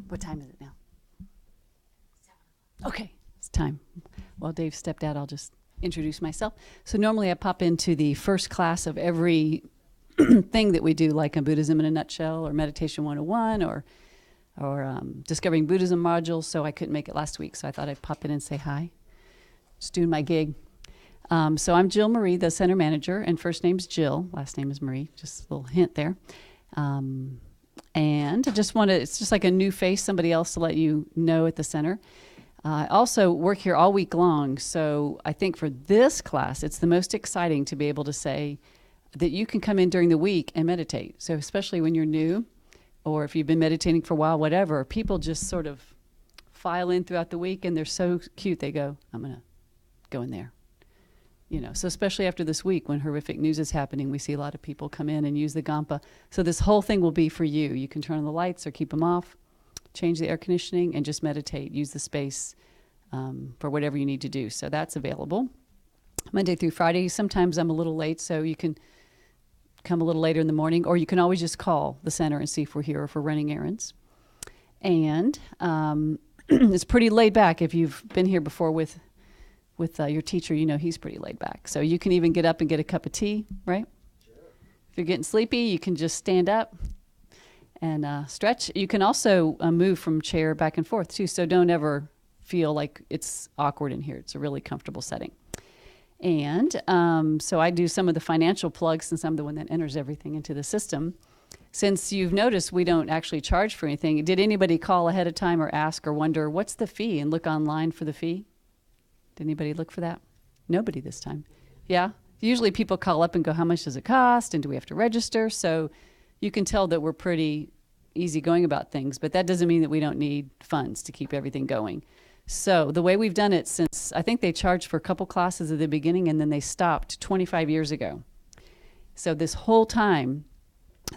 What time is it now? Okay, it's time. While Dave stepped out, I'll just introduce myself. So normally I pop into the first class of every thing that we do, like a Buddhism in a Nutshell or Meditation 101 or Discovering Buddhism module. So I couldn't make it last week, so I thought I'd pop in and say hi. Just doing my gig. So I'm Jill Marie, the center manager, and first name's Jill, last name is Marie, just a little hint there. And I just want to, it's just like a new face, somebody else to let you know at the center. I also work here all week long, so I think for this class, it's the most exciting to be able to say that you can come in during the week and meditate. So especially when you're new, or if you've been meditating for a while, whatever, people just sort of file in throughout the week, and they're so cute, they go, I'm going to go in there. You know, so especially after this week when horrific news is happening, we see a lot of people come in and use the Gampa. So this whole thing will be for you. You can turn on the lights or keep them off, change the air conditioning, and just meditate. Use the space for whatever you need to do. So that's available Monday through Friday. Sometimes I'm a little late, so you can come a little later in the morning, or you can always just call the center and see if we're here or if we're running errands. And it's pretty laid back. If you've been here before with your teacher, you know he's pretty laid back. So you can even get up and get a cup of tea, right? Sure. If you're getting sleepy, you can just stand up and stretch. You can also move from chair back and forth too, so don't ever feel like it's awkward in here. It's a really comfortable setting. And so I do some of the financial plugs since I'm the one that enters everything into the system. Since you've noticed we don't actually charge for anything, did anybody call ahead of time or ask or wonder, what's the fee, and look online for the fee? Did anybody look for that? Nobody this time. Yeah? Usually people call up and go, how much does it cost? And do we have to register? So you can tell that we're pretty easygoing about things, but that doesn't mean that we don't need funds to keep everything going. So the way we've done it since, I think they charged for a couple classes at the beginning and then they stopped 25 years ago. So this whole time,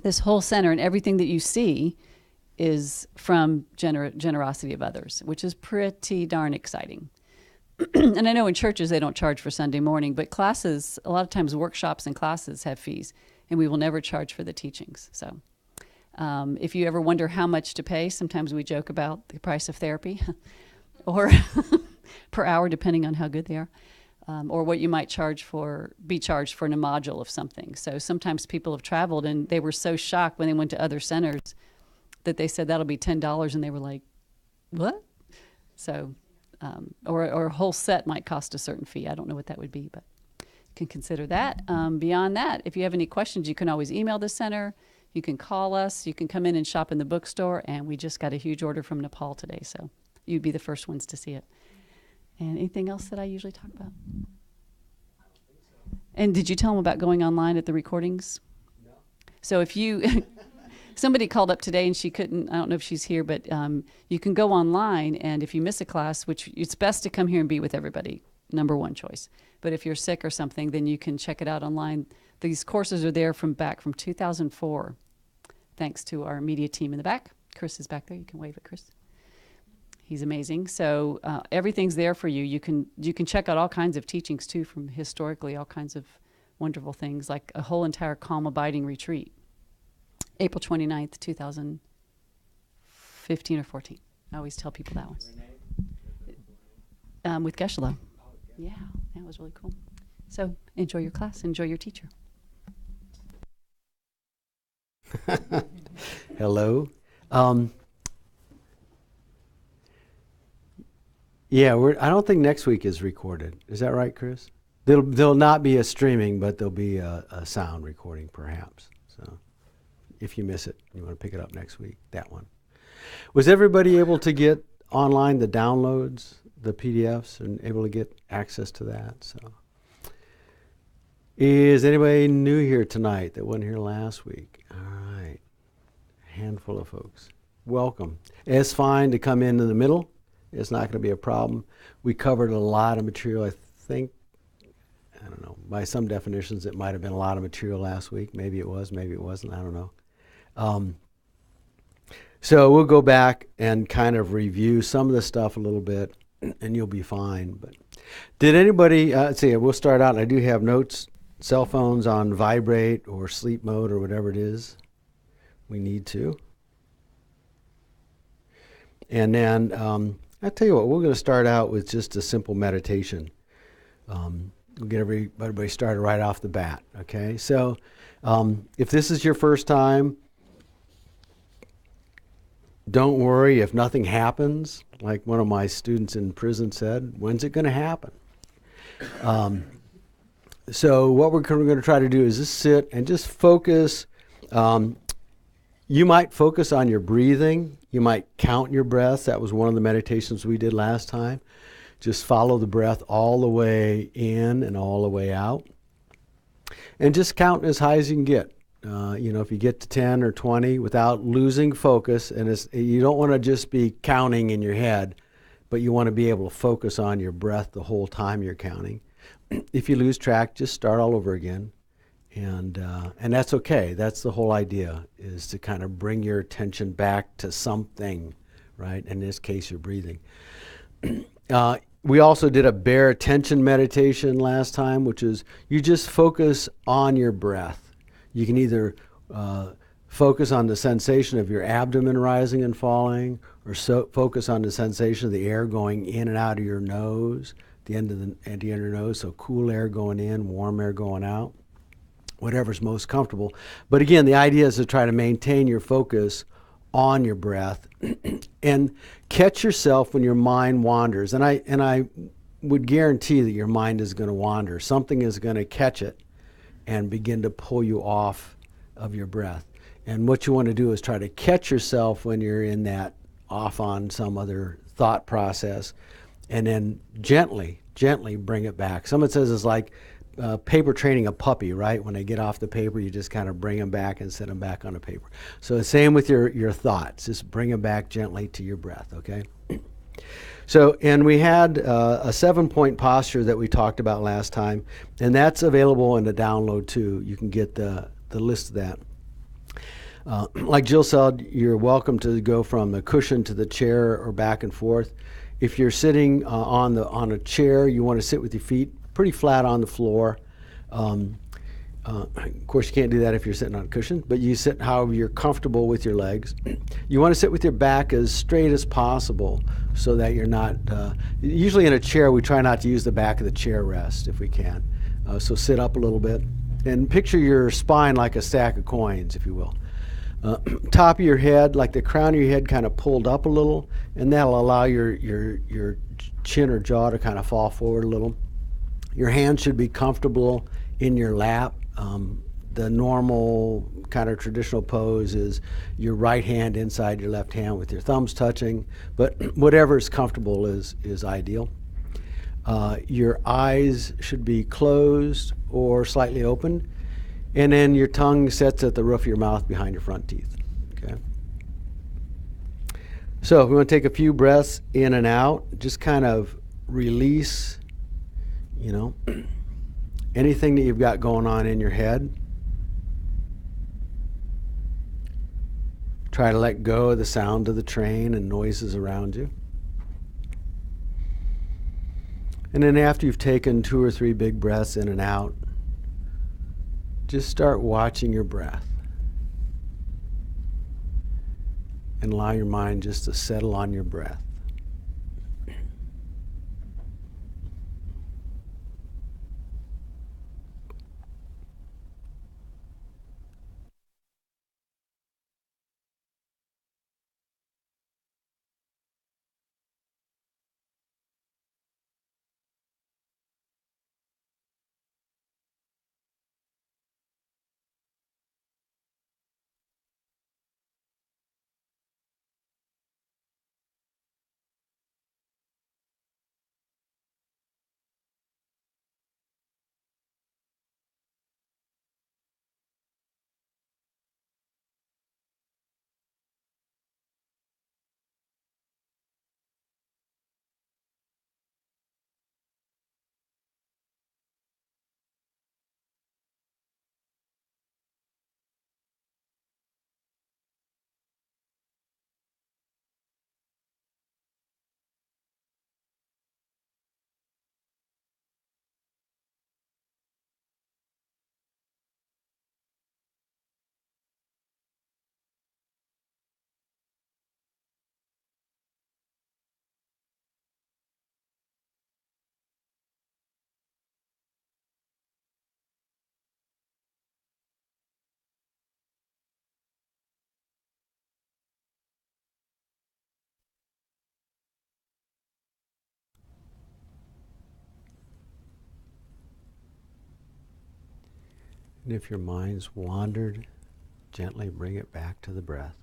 this whole center and everything that you see is from generosity of others, which is pretty darn exciting. And I know in churches they don't charge for Sunday morning, but classes, a lot of times workshops and classes have fees, and we will never charge for the teachings. So if you ever wonder how much to pay, sometimes we joke about the price of therapy or per hour, depending on how good they are, or what you might be charged for in a module of something. So sometimes people have traveled and they were so shocked when they went to other centers that they said that'll be $10, and they were like, what? So or a whole set might cost a certain fee. I don't know what that would be, but you can consider that. Beyond that, if you have any questions, you can always email the center. You can call us. You can come in and shop in the bookstore. And we just got a huge order from Nepal today, so you'd be the first ones to see it. And anything else that I usually talk about? And did you tell them about going online at the recordings? No. So if you... Somebody called up today and she couldn't, I don't know if she's here, but you can go online, and if you miss a class, which it's best to come here and be with everybody, number one choice. But if you're sick or something, then you can check it out online. These courses are there from 2004, thanks to our media team in the back. Chris is back there. You can wave at Chris. He's amazing. So everything's there for you. You can check out all kinds of teachings too from historically, all kinds of wonderful things, like a whole entire Calm Abiding retreat. April 29th, 2015 or 14. I always tell people that one. With Geshe-la. Yeah, that was really cool. So enjoy your class. Enjoy your teacher. Hello. Yeah, I don't think next week is recorded. Is that right, Chris? There'll not be a streaming, but there'll be a sound recording, perhaps. So if you miss it, you want to pick it up next week, that one. Was everybody able to get online the downloads, the PDFs, and able to get access to that? So, is anybody new here tonight that wasn't here last week? All right, handful of folks. Welcome. It's fine to come in the middle. It's not going to be a problem. We covered a lot of material. I think, I don't know, by some definitions it might have been a lot of material last week. Maybe it was, maybe it wasn't, I don't know. So we'll go back and kind of review some of the stuff a little bit, and you'll be fine. But did anybody, let's see, we'll start out. I do have notes, cell phones on vibrate or sleep mode or whatever it is we need to. And then I tell you what, we're going to start out with just a simple meditation. We'll get everybody started right off the bat. Okay, so if this is your first time, don't worry if nothing happens. Like one of my students in prison said, when's it going to happen? So what we're going to try to do is just sit and just focus. You might focus on your breathing. You might count your breaths. That was one of the meditations we did last time. Just follow the breath all the way in and all the way out. And just count as high as you can get. If you get to 10 or 20 without losing focus, and you don't want to just be counting in your head, but you want to be able to focus on your breath the whole time you're counting. If you lose track, just start all over again. And that's okay. That's the whole idea, is to kind of bring your attention back to something, right? In this case, your breathing. We also did a bare attention meditation last time, which is you just focus on your breath. You can either focus on the sensation of your abdomen rising and falling, or focus on the sensation of the air going in and out of your nose, the end of your nose, so cool air going in, warm air going out, whatever's most comfortable. But again, the idea is to try to maintain your focus on your breath and catch yourself when your mind wanders. And I would guarantee that your mind is going to wander. Something is going to catch it and begin to pull you off of your breath. And what you want to do is try to catch yourself when you're in that off on some other thought process, and then gently bring it back. Someone says it's like paper training a puppy, right? When they get off the paper, you just kind of bring them back and set them back on the paper. So the same with your thoughts. Just bring them back gently to your breath, okay? So, and we had a 7-point posture that we talked about last time, and that's available in the download too. You can get the list of that. Like Jill said, you're welcome to go from the cushion to the chair or back and forth. If you're sitting on a chair, you want to sit with your feet pretty flat on the floor. Of course, you can't do that if you're sitting on a cushion, but you sit however you're comfortable with your legs. You want to sit with your back as straight as possible so that you're not, usually in a chair, we try not to use the back of the chair rest if we can. So sit up a little bit and picture your spine like a stack of coins, if you will. Top of your head, like the crown of your head kind of pulled up a little, and that'll allow your chin or jaw to kind of fall forward a little. Your hands should be comfortable in your lap. The normal kind of traditional pose is your right hand inside your left hand with your thumbs touching, but whatever is comfortable is ideal. Your eyes should be closed or slightly open, and then your tongue sits at the roof of your mouth behind your front teeth. Okay. So we want to take a few breaths in and out, just kind of release, anything that you've got going on in your head. Try to let go of the sound of the train and noises around you. And then after you've taken 2 or 3 big breaths in and out, just start watching your breath. And allow your mind just to settle on your breath. And if your mind's wandered, gently bring it back to the breath.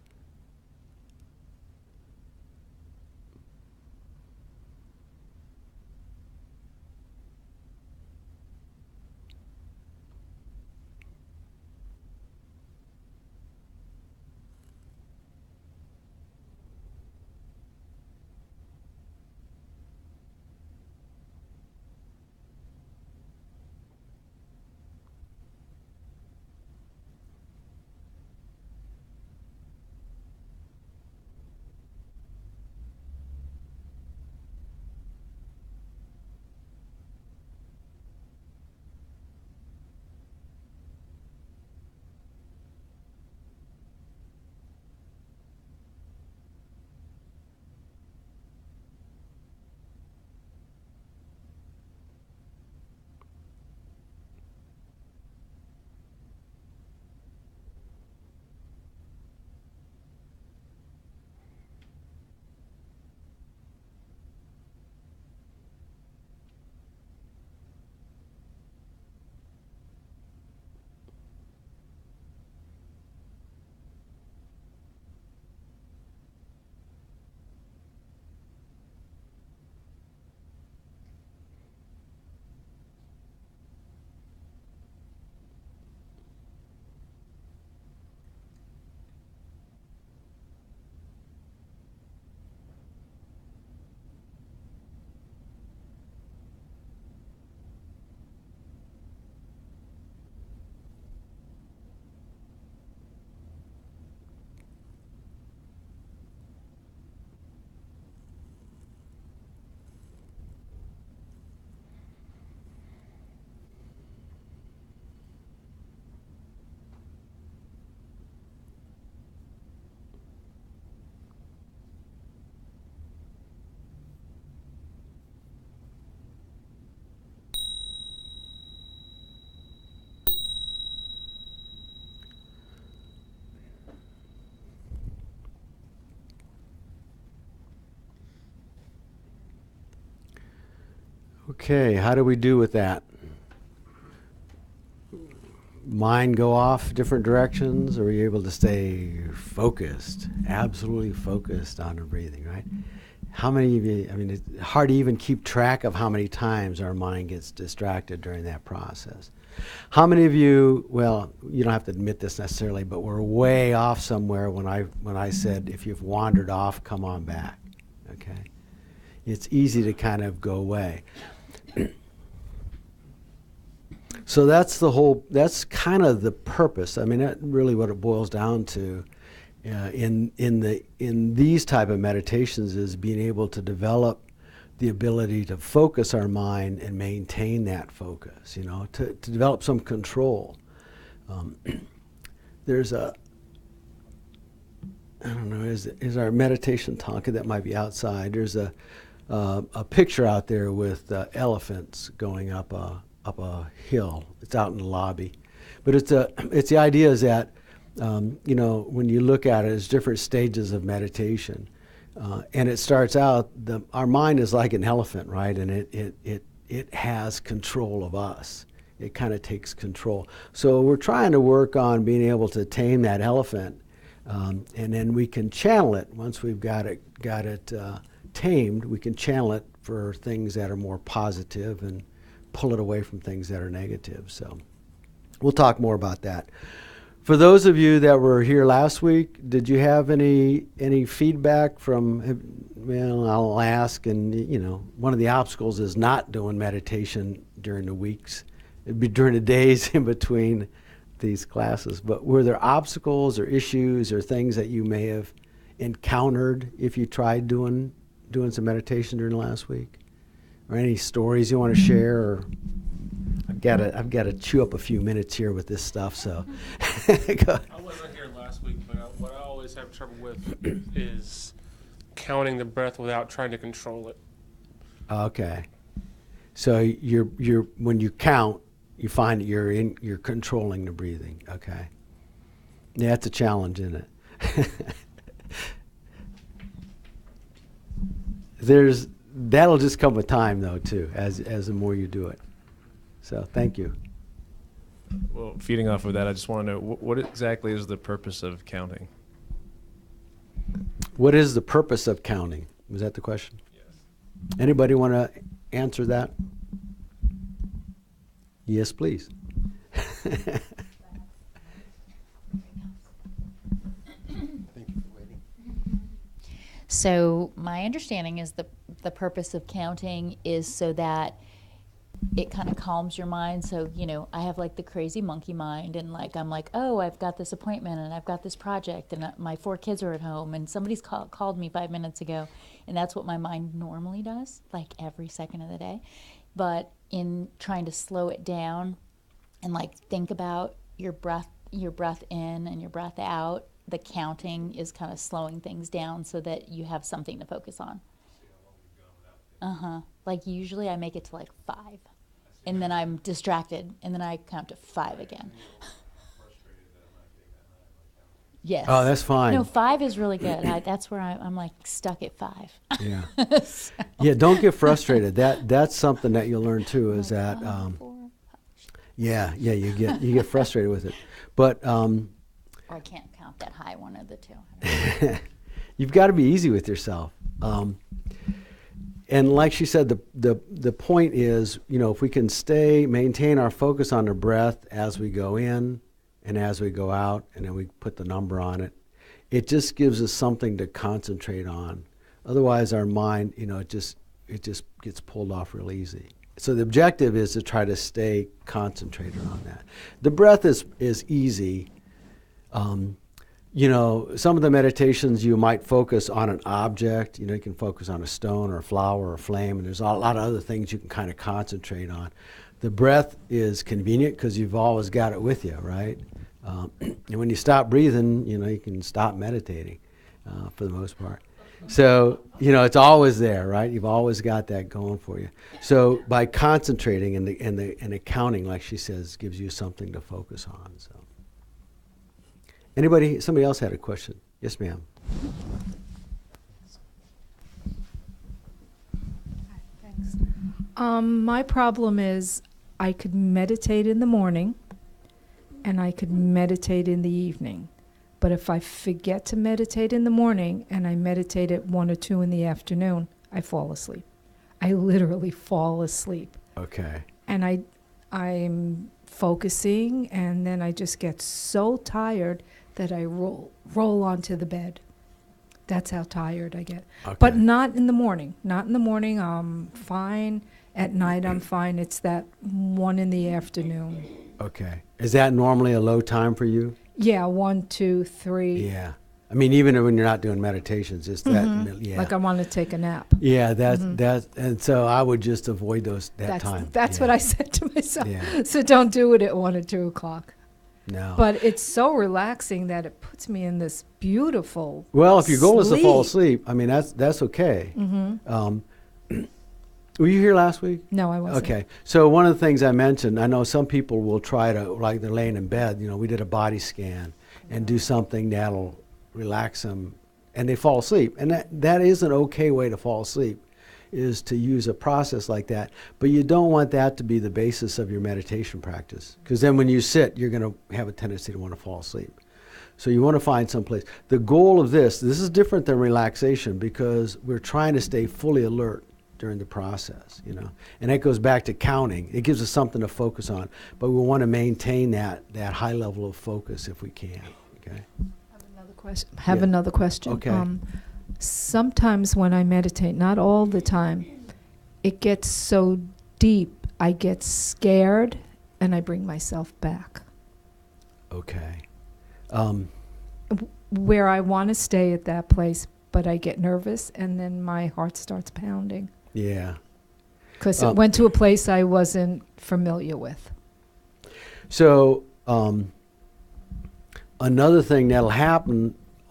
Okay, how do we do with that? Mind go off different directions, or are you able to stay focused, absolutely focused on the breathing, right? How many of you, I mean, it's hard to even keep track of how many times our mind gets distracted during that process. How many of you, well, you don't have to admit this necessarily, but we're way off somewhere when I said, if you've wandered off, come on back, okay? It's easy to kind of go away. So that's kind of the purpose. I mean, that's really what it boils down to in these type of meditations, is being able to develop the ability to focus our mind and maintain that focus, you know, to develop some control. There's I don't know, is our meditation Tonka that might be outside? There's a picture out there with elephants going up a hill. It's out in the lobby, but it's the idea is that you know, when you look at it as different stages of meditation, and it starts out, our mind is like an elephant, right? And it has control of us. It kind of takes control. So we're trying to work on being able to tame that elephant, and then we can channel it once we've got it tamed. We can channel it for things that are more positive and pull it away from things that are negative. So we'll talk more about that. For those of you that were here last week, did you have any feedback from, well, I'll ask, and you know, one of the obstacles is not doing meditation during the weeks, it'd be during the days in between these classes. But were there obstacles or issues or things that you may have encountered if you tried doing some meditation during the last week? Or any stories you want to share? Or I've got to chew up a few minutes here with this stuff. So I wasn't here last week, but what I always have trouble with is counting the breath without trying to control it. Okay. So you're when you count, you find that you're controlling the breathing. Okay. Yeah, that's a challenge, isn't it? That'll just come with time, though, too, as the more you do it. So thank you. Well, feeding off of that, I just want to know what exactly is the purpose of counting? What is the purpose of counting? Was that the question? Yes. Anybody want to answer that? Yes, please. So my understanding is the purpose of counting is so that it kind of calms your mind. So, you know, I have like the crazy monkey mind, and like I'm like, oh, I've got this appointment and I've got this project, and my 4 kids are at home, and somebody's called me 5 minutes ago, and that's what my mind normally does, like every second of the day. But in trying to slow it down and like think about your breath in and your breath out, the counting is kind of slowing things down so that you have something to focus on. Like usually I make it to like 5, and then I'm distracted, and then I count to 5 again. Yes. Oh, that's fine. No, 5 is really good. That's where I'm like stuck at 5. Yeah. So- Yeah, don't get frustrated. That's something that you'll learn too, is that 1, 4, 5. you get frustrated with it. But Or I can't count that high, one of the two. you've got to be easy with yourself. And like she said, the point is, you know, if we can maintain our focus on the breath as we go in and as we go out, and then we put the number on it, it just gives us something to concentrate on. Otherwise, our mind, you know, it just gets pulled off real easy. So the objective is to try to stay concentrated on that. The breath is easy. You know, some of the meditations you might focus on an object. You know, you can focus on a stone or a flower or a flame, and there's a lot of other things you can kind of concentrate on. The breath is convenient because you've always got it with you, right? And when you stop breathing, you know, you can stop meditating for the most part. So, you know, it's always there, right? You've always got that going for you. So by concentrating and the counting, like she says, gives you something to focus on. So. Somebody else had a question? Yes, ma'am. Thanks. My problem is I could meditate in the morning and I could meditate in the evening. But if I forget to meditate in the morning and I meditate at 1 or 2 in the afternoon, I fall asleep. I literally fall asleep. Okay. And I'm focusing, and then I just get so tired that I roll onto the bed. That's how tired I get. Okay. But not in the morning. Not in the morning. I'm fine. At night, I'm fine. It's that 1 in the afternoon. Okay. Is that normally a low time for you? Yeah, 1, 2, 3. Yeah. I mean, even when you're not doing meditations, it's that. Yeah. Like I want to take a nap. Yeah, and so I would just avoid that time. That's Yeah. what I said to myself. Yeah. So don't do it at 1 or 2 o'clock. No. But it's so relaxing that it puts me in this beautiful Well, if your goal is to fall sleep. asleep, I mean, that's okay. Were you here last week? No, I wasn't. Okay. So one of the things I mentioned, I know some people will try to, like they're laying in bed, you know, we did a body scan and do something that'll relax them, and they fall asleep. And that is an okay way to fall asleep, is to use a process like that. But you don't want that to be the basis of your meditation practice, because then when you sit, you're going to have a tendency to want to fall asleep. So you want to find some place. The goal of this is different than relaxation, because we're trying to stay fully alert during the process, you know. And that goes back to counting. It gives us something to focus on, but we want to maintain that high level of focus if we can, okay? Have Yeah. another question. Okay. Sometimes when I meditate, not all the time, it gets so deep, I get scared and I bring myself back. Okay. Where I want to stay at that place, but I get nervous and then my heart starts pounding Yeah. because it went to a place I wasn't familiar with. So another thing that'll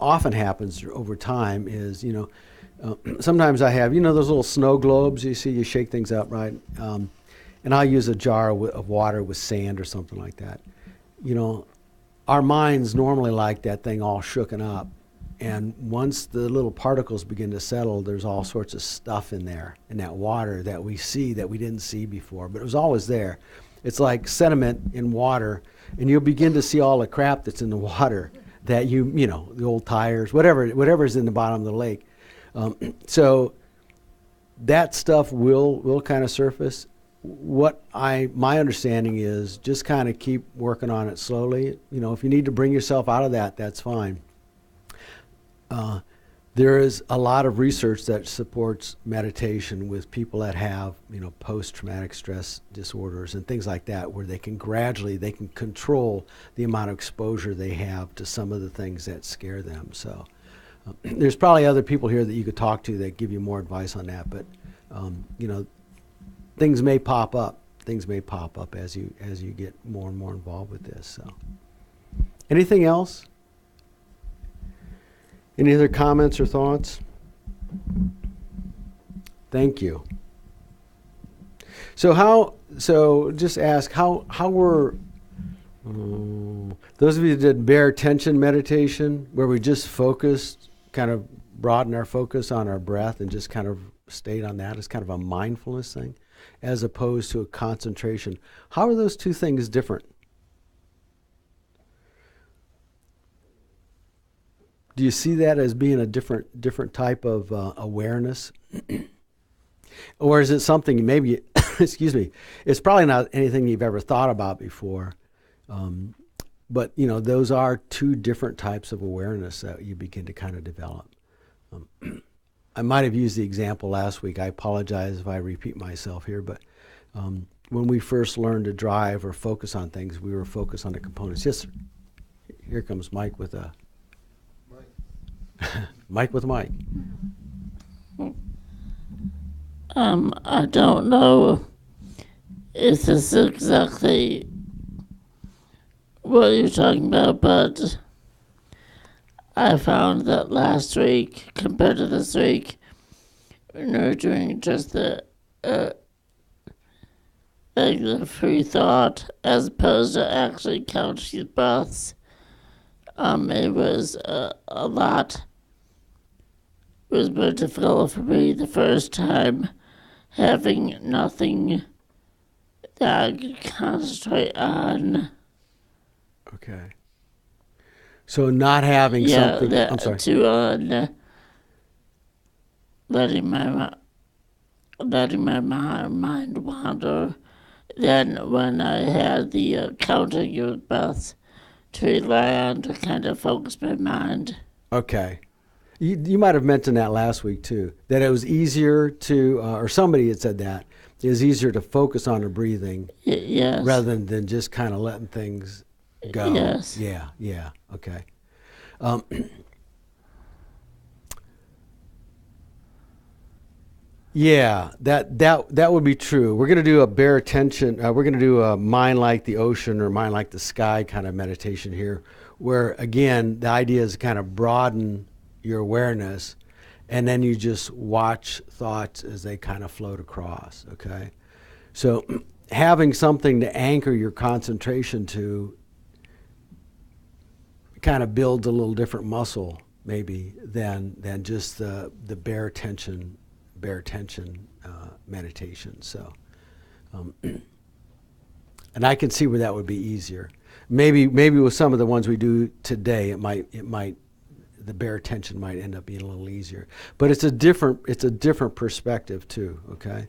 often happens over time is, you know, sometimes I have, you know, those little snow globes you see, you shake things up, right? And I'll use a jar of water with sand or something like that. You know, our minds normally like that thing all shooken up. And once the little particles begin to settle, there's all sorts of stuff in there, in that water that we see that we didn't see before, but it was always there. It's like sediment in water, and you'll begin to see all the crap that's in the water that you know, the old tires, whatever's in the bottom of the lake. So that stuff will kind of surface. My understanding is just kind of keep working on it slowly. You know, if you need to bring yourself out of that, that's fine. There is a lot of research that supports meditation with people that have, you know, post-traumatic stress disorders and things like that, where they can control the amount of exposure they have to some of the things that scare them. So there's probably other people here that you could talk to that give you more advice on that, but you know, things may pop up as you get more and more involved with this. So anything else? Any other comments or thoughts? Thank you. So just ask, how were those of you that did bare attention meditation, where we just focused, kind of broadened our focus on our breath and just kind of stayed on that as kind of a mindfulness thing, as opposed to a concentration. How are those two things different? Do you see that as being a different type of awareness? Or is it something maybe, excuse me, it's probably not anything you've ever thought about before. But, you know, those are two different types of awareness that you begin to kind of develop. I might have used the example last week. I apologize if I repeat myself here, but when we first learned to drive or focus on things, we were focused on the components. Yes, sir. Here comes Mike with a... Mike with a mic. I don't know if this is exactly what you're talking about, but I found that last week compared to this week, when we were doing just the free thought as opposed to actually counting breaths, it was a lot. It was more difficult for me the first time, having nothing that I could concentrate on. Okay. So not having something... I'm sorry. To letting my mind wander. Then when I had the counting your breaths to rely on to kind of focus my mind. Okay. You might have mentioned that last week too, that it was easier to, or somebody had said that, it was easier to focus on the breathing Yes. rather than just kind of letting things go. Yes. Yeah, okay. Yeah, that would be true. We're going to do a bare attention, we're going to do a mind like the ocean or mind like the sky kind of meditation here, where again, the idea is to kind of broaden your awareness, and then you just watch thoughts as they kind of float across, okay? So having something to anchor your concentration to kind of builds a little different muscle maybe than just the bare attention meditation. So and I can see where that would be easier. Maybe with some of the ones we do today, it might the bare attention might end up being a little easier. But it's a different perspective too, okay?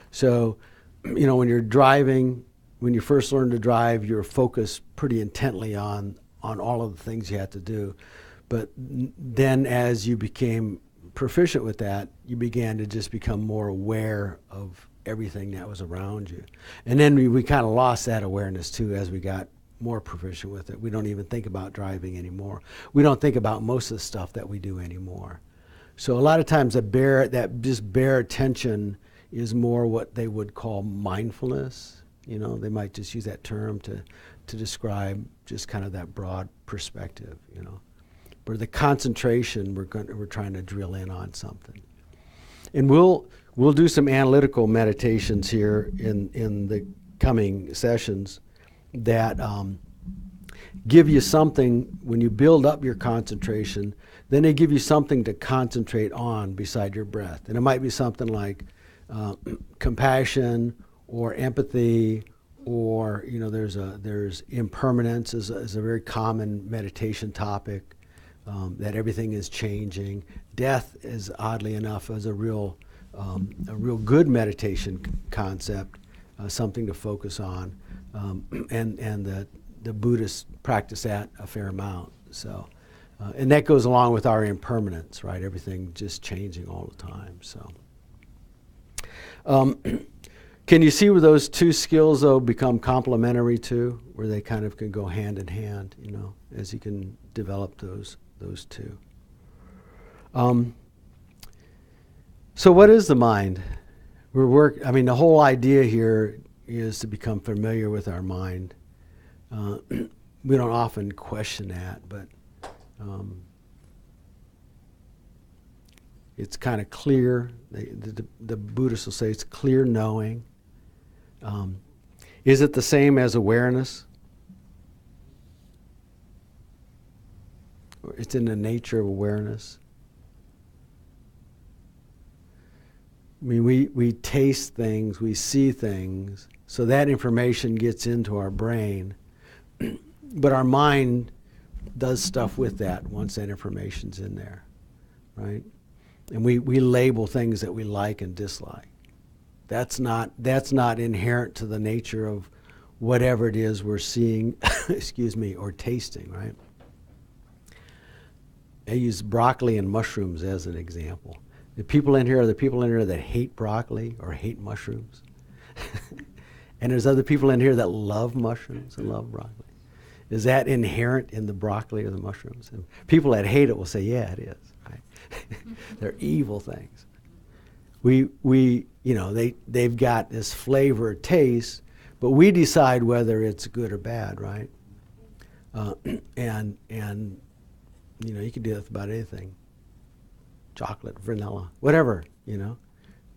So, you know, when you're driving, when you first learn to drive, you're focused pretty intently on all of the things you had to do. But then as you became proficient with that, you began to just become more aware of everything that was around you. And then we kind of lost that awareness too as we got more proficient with it. We don't even think about driving anymore. We don't think about most of the stuff that we do anymore. So a lot of times that just bare attention is more what they would call mindfulness. You know, they might just use that term to describe just kind of that broad perspective, you know. Where the concentration, we're trying to drill in on something. And we'll do some analytical meditations here in the coming sessions that give you something, when you build up your concentration, then they give you something to concentrate on beside your breath. And it might be something like compassion or empathy or there's impermanence is a very common meditation topic, that everything is changing. Death is, oddly enough, is a real good meditation concept, something to focus on, and the Buddhists practice that a fair amount. So, and that goes along with our impermanence, right? Everything just changing all the time. So, can you see where those two skills though become complementary too, where they kind of can go hand in hand, as you can develop those two. So what is the mind? The whole idea here is to become familiar with our mind. We don't often question that, but it's kind of clear. The Buddhists will say it's clear knowing. Is it the same as awareness? Or it's in the nature of awareness. I mean, we taste things, we see things, so that information gets into our brain, but our mind does stuff with that once that information's in there, right? And we label things that we like and dislike. That's not inherent to the nature of whatever it is we're seeing, or tasting, right? I use broccoli and mushrooms as an example. The people in here that hate broccoli or hate mushrooms. And there's other people in here that love mushrooms and love broccoli. Is that inherent in the broccoli or the mushrooms? And people that hate it will say, yeah, it is, right? They're evil things. They've got this flavor, taste, but we decide whether it's good or bad, right? And you can do that with about anything. Chocolate, vanilla, whatever,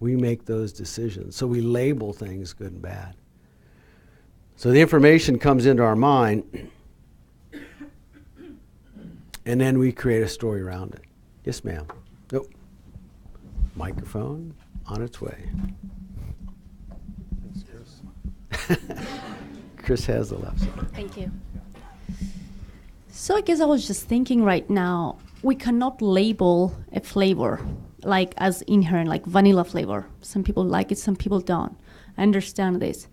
We make those decisions. So we label things good and bad. So the information comes into our mind, and then we create a story around it. Yes, ma'am. Nope. Microphone on its way. Chris has the left side. Thank you. So I guess I was just thinking right now, we cannot label a flavor like as inherent, like vanilla flavor. Some people like it, some people don't. I understand this.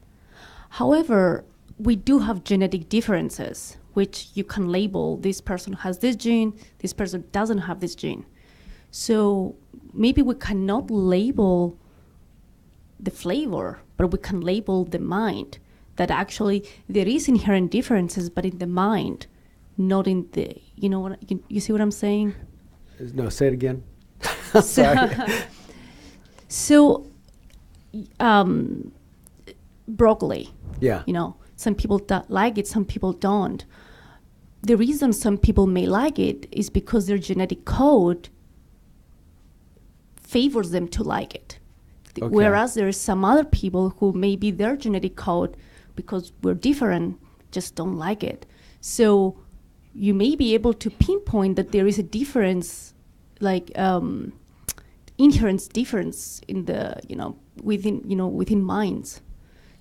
However, we do have genetic differences, which you can label, this person has this gene, this person doesn't have this gene. So maybe we cannot label the flavor, but we can label the mind. That actually there is inherent differences, but in the mind, not in the, you see what I'm saying? No, say it again. So, broccoli. Yeah. Some people like it, some people don't. The reason some people may like it is because their genetic code favors them to like it. Okay. Whereas there are some other people who maybe their genetic code, because we're different, just don't like it. So you may be able to pinpoint that there is a difference, like inherent difference in the, within minds.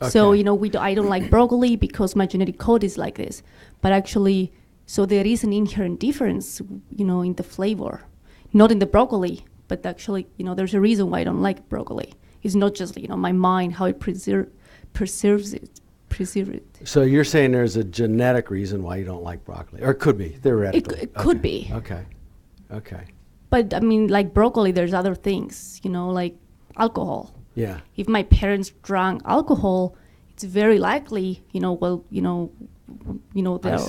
Okay. So, I don't like broccoli because my genetic code is like this. But actually, so there is an inherent difference, in the flavor. Not in the broccoli, but actually, there's a reason why I don't like broccoli. It's not just, my mind, how it preserves it. So you're saying there's a genetic reason why you don't like broccoli, or it could be theoretically. It could be. Okay. But like broccoli, there's other things, like alcohol. Yeah. If my parents drank alcohol, it's very likely, I see what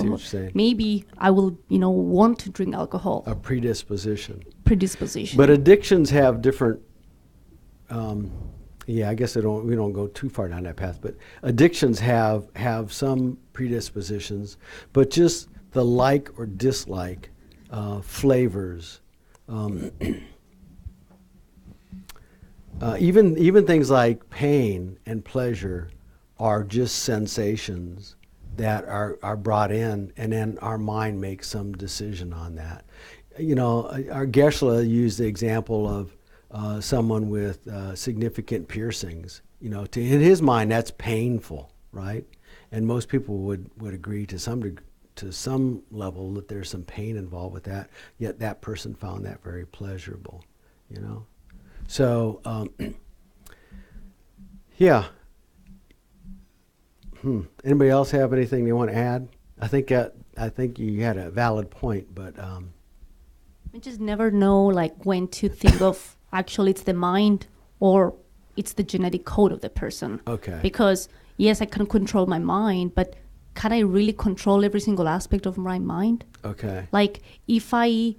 you're saying. Maybe I will, want to drink alcohol. A predisposition. Predisposition. But addictions have different. I guess we don't go too far down that path. But addictions have some predispositions, but just the like or dislike flavors. Even things like pain and pleasure are just sensations that are brought in, and then our mind makes some decision on that. Our Geshe used the example of someone with significant piercings. In his mind, that's painful, right? And most people would agree to some level that there's some pain involved with that, yet that person found that very pleasurable, you know? So, yeah. Anybody else have anything they want to add? I think you had a valid point, but I just never know like when to think of actually it's the mind or it's the genetic code of the person. okay. Because yes, I can control my mind, but can I really control every single aspect of my mind? Okay. Like if I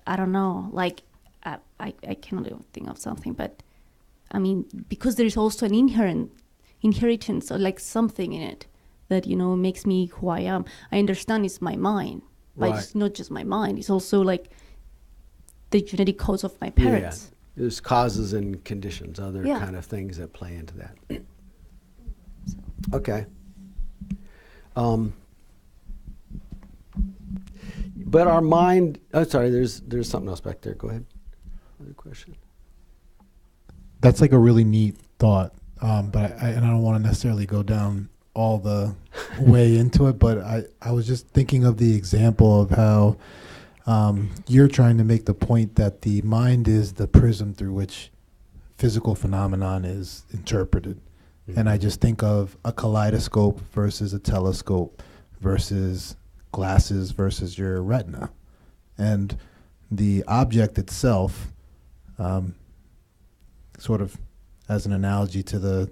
don't know, like I cannot even think of something, but I mean, because there is also an inheritance or like something in it that, you know, makes me who I am. I understand it's my mind, but Right. it's not just my mind. It's also like the genetic codes of my parents. There's causes and conditions, other Yeah. kind of things that play into that. Okay. But our mind, oh, sorry, there's something else back there. Go ahead. Other question. That's like a really neat thought, but I don't want to necessarily go down all the way into it, but I was just thinking of the example of how you're trying to make the point that the mind is the prism through which physical phenomenon is interpreted. And I just think of a kaleidoscope versus a telescope versus glasses versus your retina. And the object itself, sort of as an analogy to the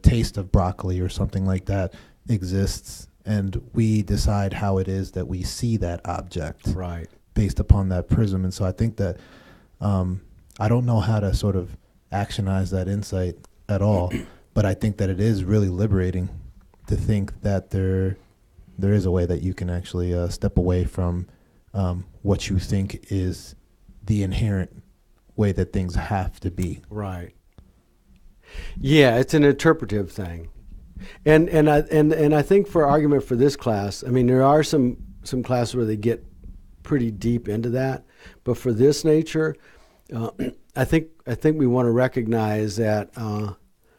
taste of broccoli or something like that, exists, and we decide how it is that we see that object Right. based upon that prism. And so I think that I don't know how to sort of actionize that insight at all, but I think that it is really liberating to think that there is a way that you can actually step away from what you think is the inherent way that things have to be. Right. Yeah, it's an interpretive thing. And I think for argument for this class, I mean, there are some classes where they get pretty deep into that, but for this nature, I think we want to recognize that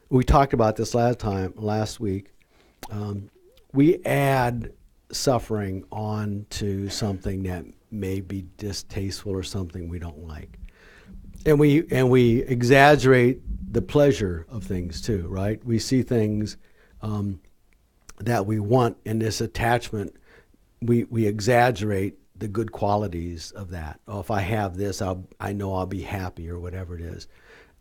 we talked about this last week. We add suffering on to something that may be distasteful or something we don't like, and we exaggerate the pleasure of things too, right? We see things that we want in this attachment. We exaggerate the good qualities of that. Oh, if I have this, I know I'll be happy, or whatever it is.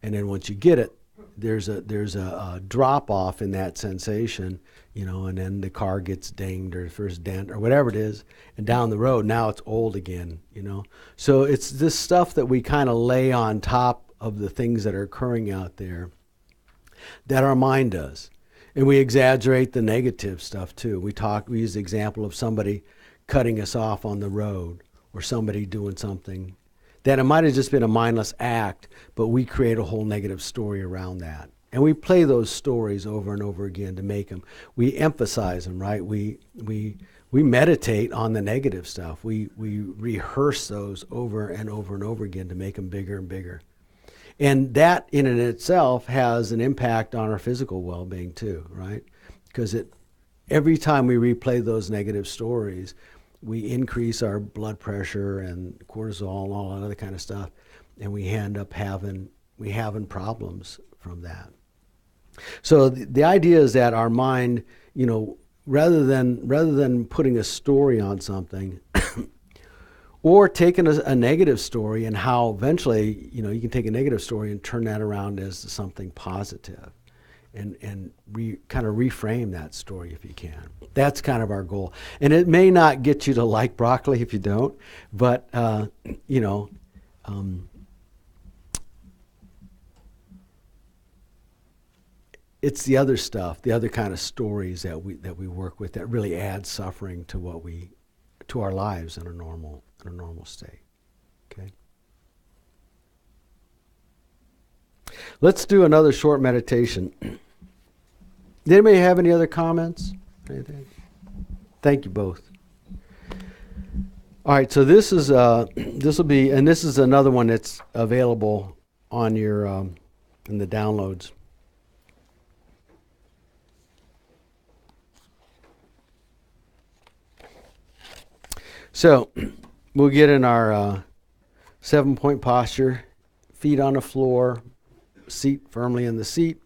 And then once you get it, there's a drop off in that sensation, you know, and then the car gets dinged or first dent or whatever it is, and down the road now it's old again, you know. So it's this stuff that we kind of lay on top of the things that are occurring out there that our mind does. And we exaggerate the negative stuff too. We use the example of somebody cutting us off on the road, or somebody doing something that it might have just been a mindless act, but we create a whole negative story around that. And we play those stories over and over again to make them. We emphasize them, right? We meditate on the negative stuff. We rehearse those over and over and over again to make them bigger and bigger. And that in and itself has an impact on our physical well-being too, right? Because every time we replay those negative stories, we increase our blood pressure and cortisol and all that other kind of stuff, and we end up having problems from that. So the idea is that our mind, you know, rather than putting a story on something, or taking a negative story, and how eventually, you know, you can take a negative story and turn that around as something positive, and kind of reframe that story if you can. That's kind of our goal. And it may not get you to like broccoli if you don't, but you know, it's the other stuff, the other kind of stories that we work with that really add suffering to our lives in a normal state. Okay. Let's do another short meditation. Did anybody have any other comments? Anything? Thank you both. All right, so this is this is another one that's available on your in the downloads. So we'll get in our 7-point posture, feet on the floor, seat firmly in the seat,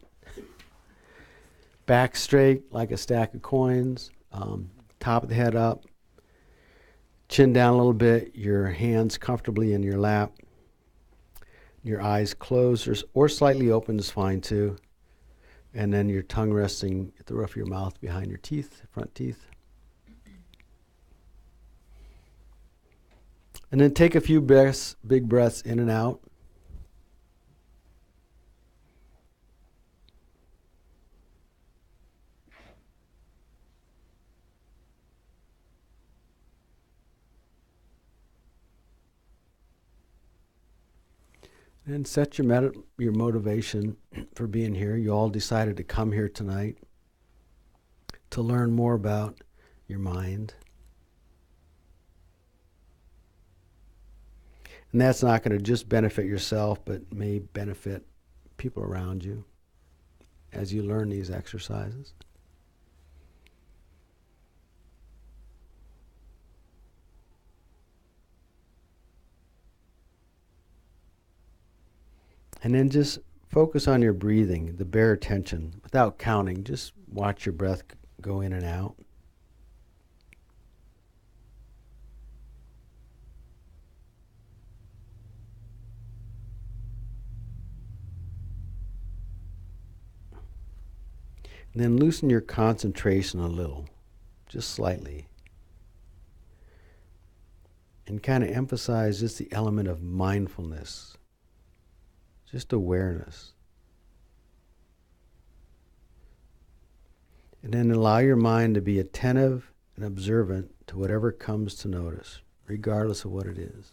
back straight like a stack of coins, top of the head up, chin down a little bit, your hands comfortably in your lap, your eyes closed or slightly open is fine too, and then your tongue resting at the roof of your mouth behind your teeth, front teeth. And then take a few breaths, big breaths in and out. And set your motivation for being here. You all decided to come here tonight to learn more about your mind. And that's not going to just benefit yourself, but may benefit people around you as you learn these exercises. And then just focus on your breathing, the bare attention, without counting. Just watch your breath go in and out. And then loosen your concentration a little, just slightly. And kind of emphasize just the element of mindfulness, just awareness. And then allow your mind to be attentive and observant to whatever comes to notice, regardless of what it is,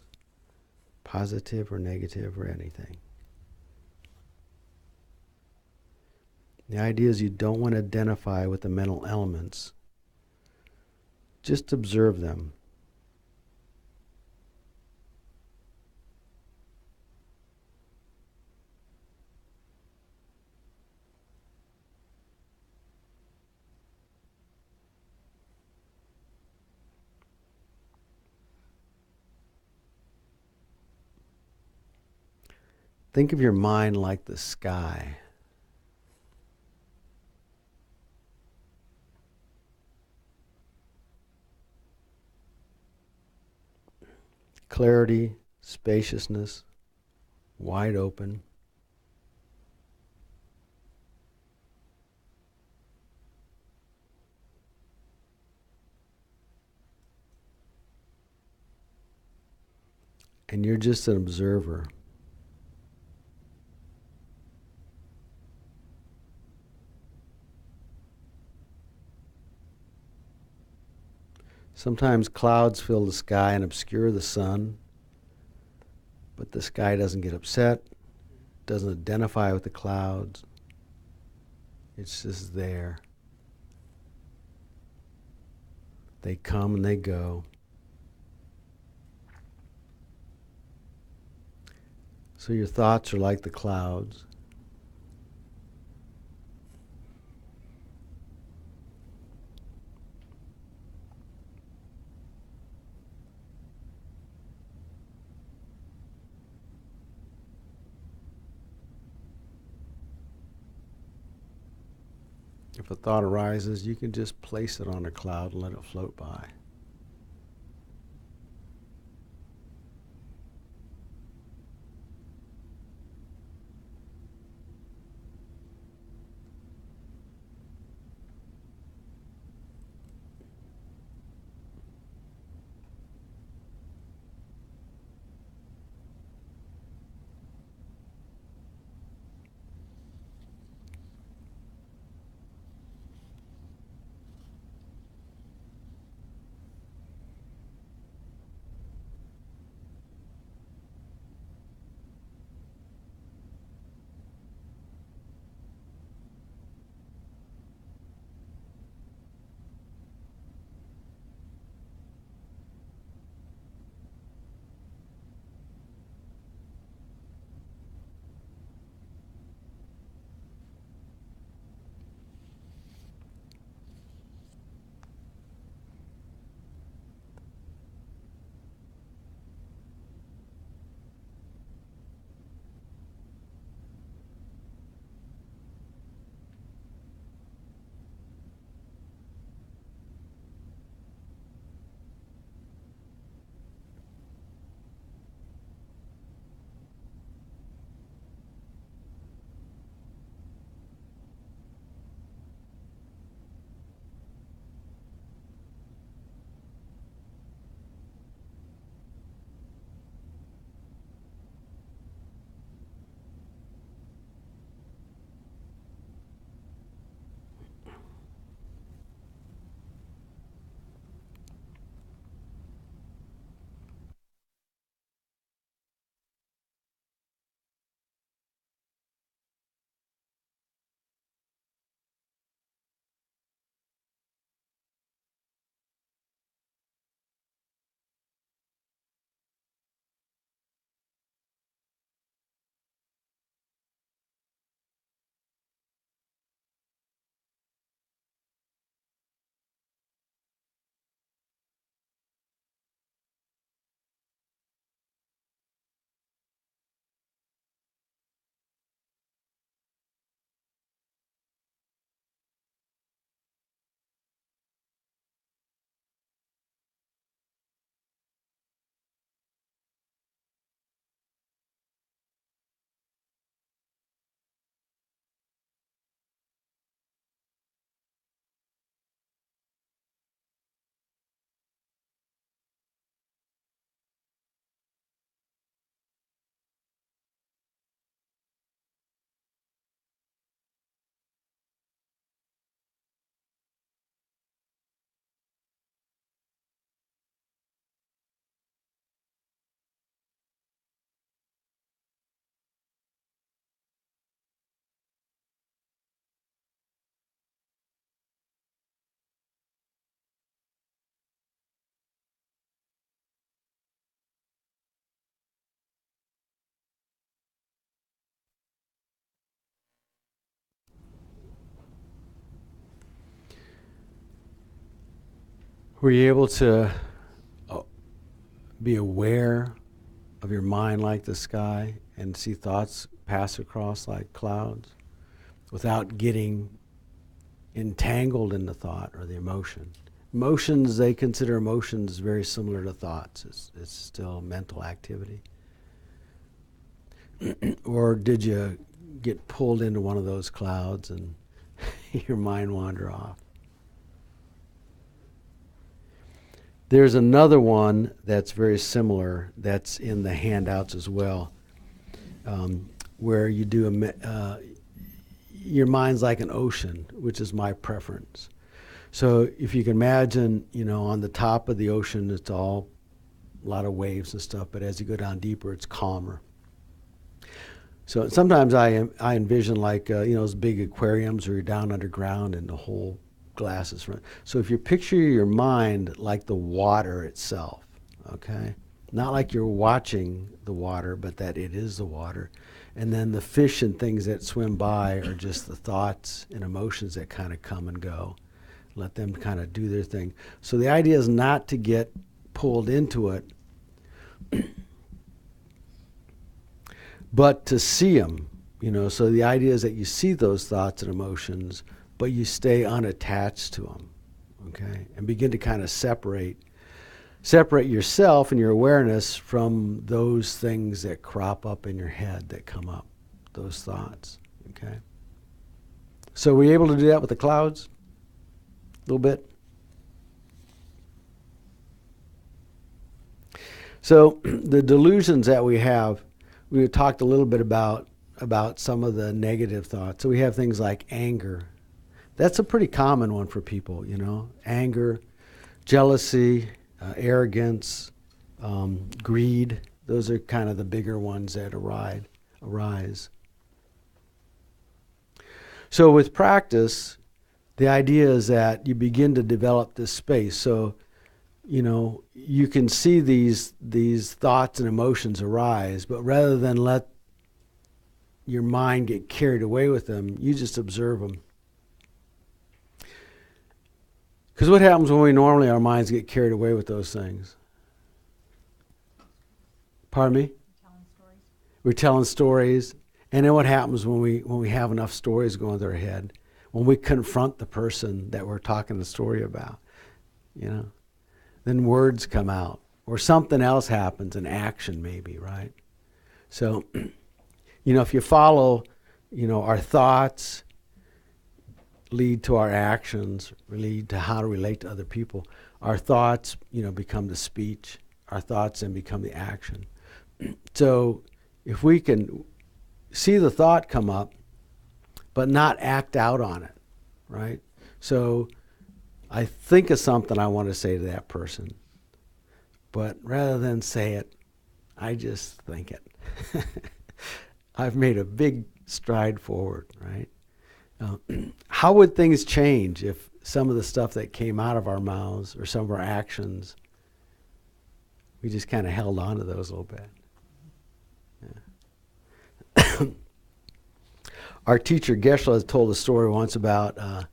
positive or negative or anything. The idea is you don't want to identify with the mental elements. Just observe them. Think of your mind like the sky. Clarity, spaciousness, wide open. And you're just an observer. Sometimes clouds fill the sky and obscure the sun, but the sky doesn't get upset, doesn't identify with the clouds. It's just there. They come and they go. So your thoughts are like the clouds. If a thought arises, you can just place it on a cloud and let it float by. Were you able to be aware of your mind like the sky and see thoughts pass across like clouds without getting entangled in the thought or the emotion? Emotions, they consider emotions very similar to thoughts. It's still mental activity. Or did you get pulled into one of those clouds and your mind wander off? There's another one that's very similar that's in the handouts as well, where you do your mind's like an ocean, which is my preference. So if you can imagine, on the top of the ocean, it's all a lot of waves and stuff, but as you go down deeper, it's calmer. So sometimes I envision like, those big aquariums where you're down underground and the whole glass is front. So if you picture your mind like the water itself, okay? Not like you're watching the water, but that it is the water. And then the fish and things that swim by are just the thoughts and emotions that kind of come and go. Let them kind of do their thing. So the idea is not to get pulled into it, but to see them, So the idea is that you see those thoughts and emotions, but you stay unattached to them, okay? And begin to kind of separate yourself and your awareness from those things that crop up in your head that come up, those thoughts, okay? So were you able to do that with the clouds? A little bit? So the delusions that we have, we talked a little bit about some of the negative thoughts. So we have things like anger. That's a pretty common one for people, Anger, jealousy, arrogance, greed. Those are kind of the bigger ones that arise. So with practice, the idea is that you begin to develop this space. So, you can see these thoughts and emotions arise, but rather than let your mind get carried away with them, you just observe them. Because what happens when our minds get carried away with those things? Pardon me? We're telling stories. And then what happens when we have enough stories going through our head? When we confront the person that we're talking the story about, then words come out. Or something else happens, an action maybe, right? So, if you follow, our thoughts lead to our actions, lead to how to relate to other people. Our thoughts, become the speech. Our thoughts then become the action. So if we can see the thought come up, but not act out on it, right? So I think of something I want to say to that person, but rather than say it, I just think it. I've made a big stride forward, right? How would things change if some of the stuff that came out of our mouths or some of our actions, we just kind of held on to those a little bit? Yeah. Our teacher Geshe has told a story once about a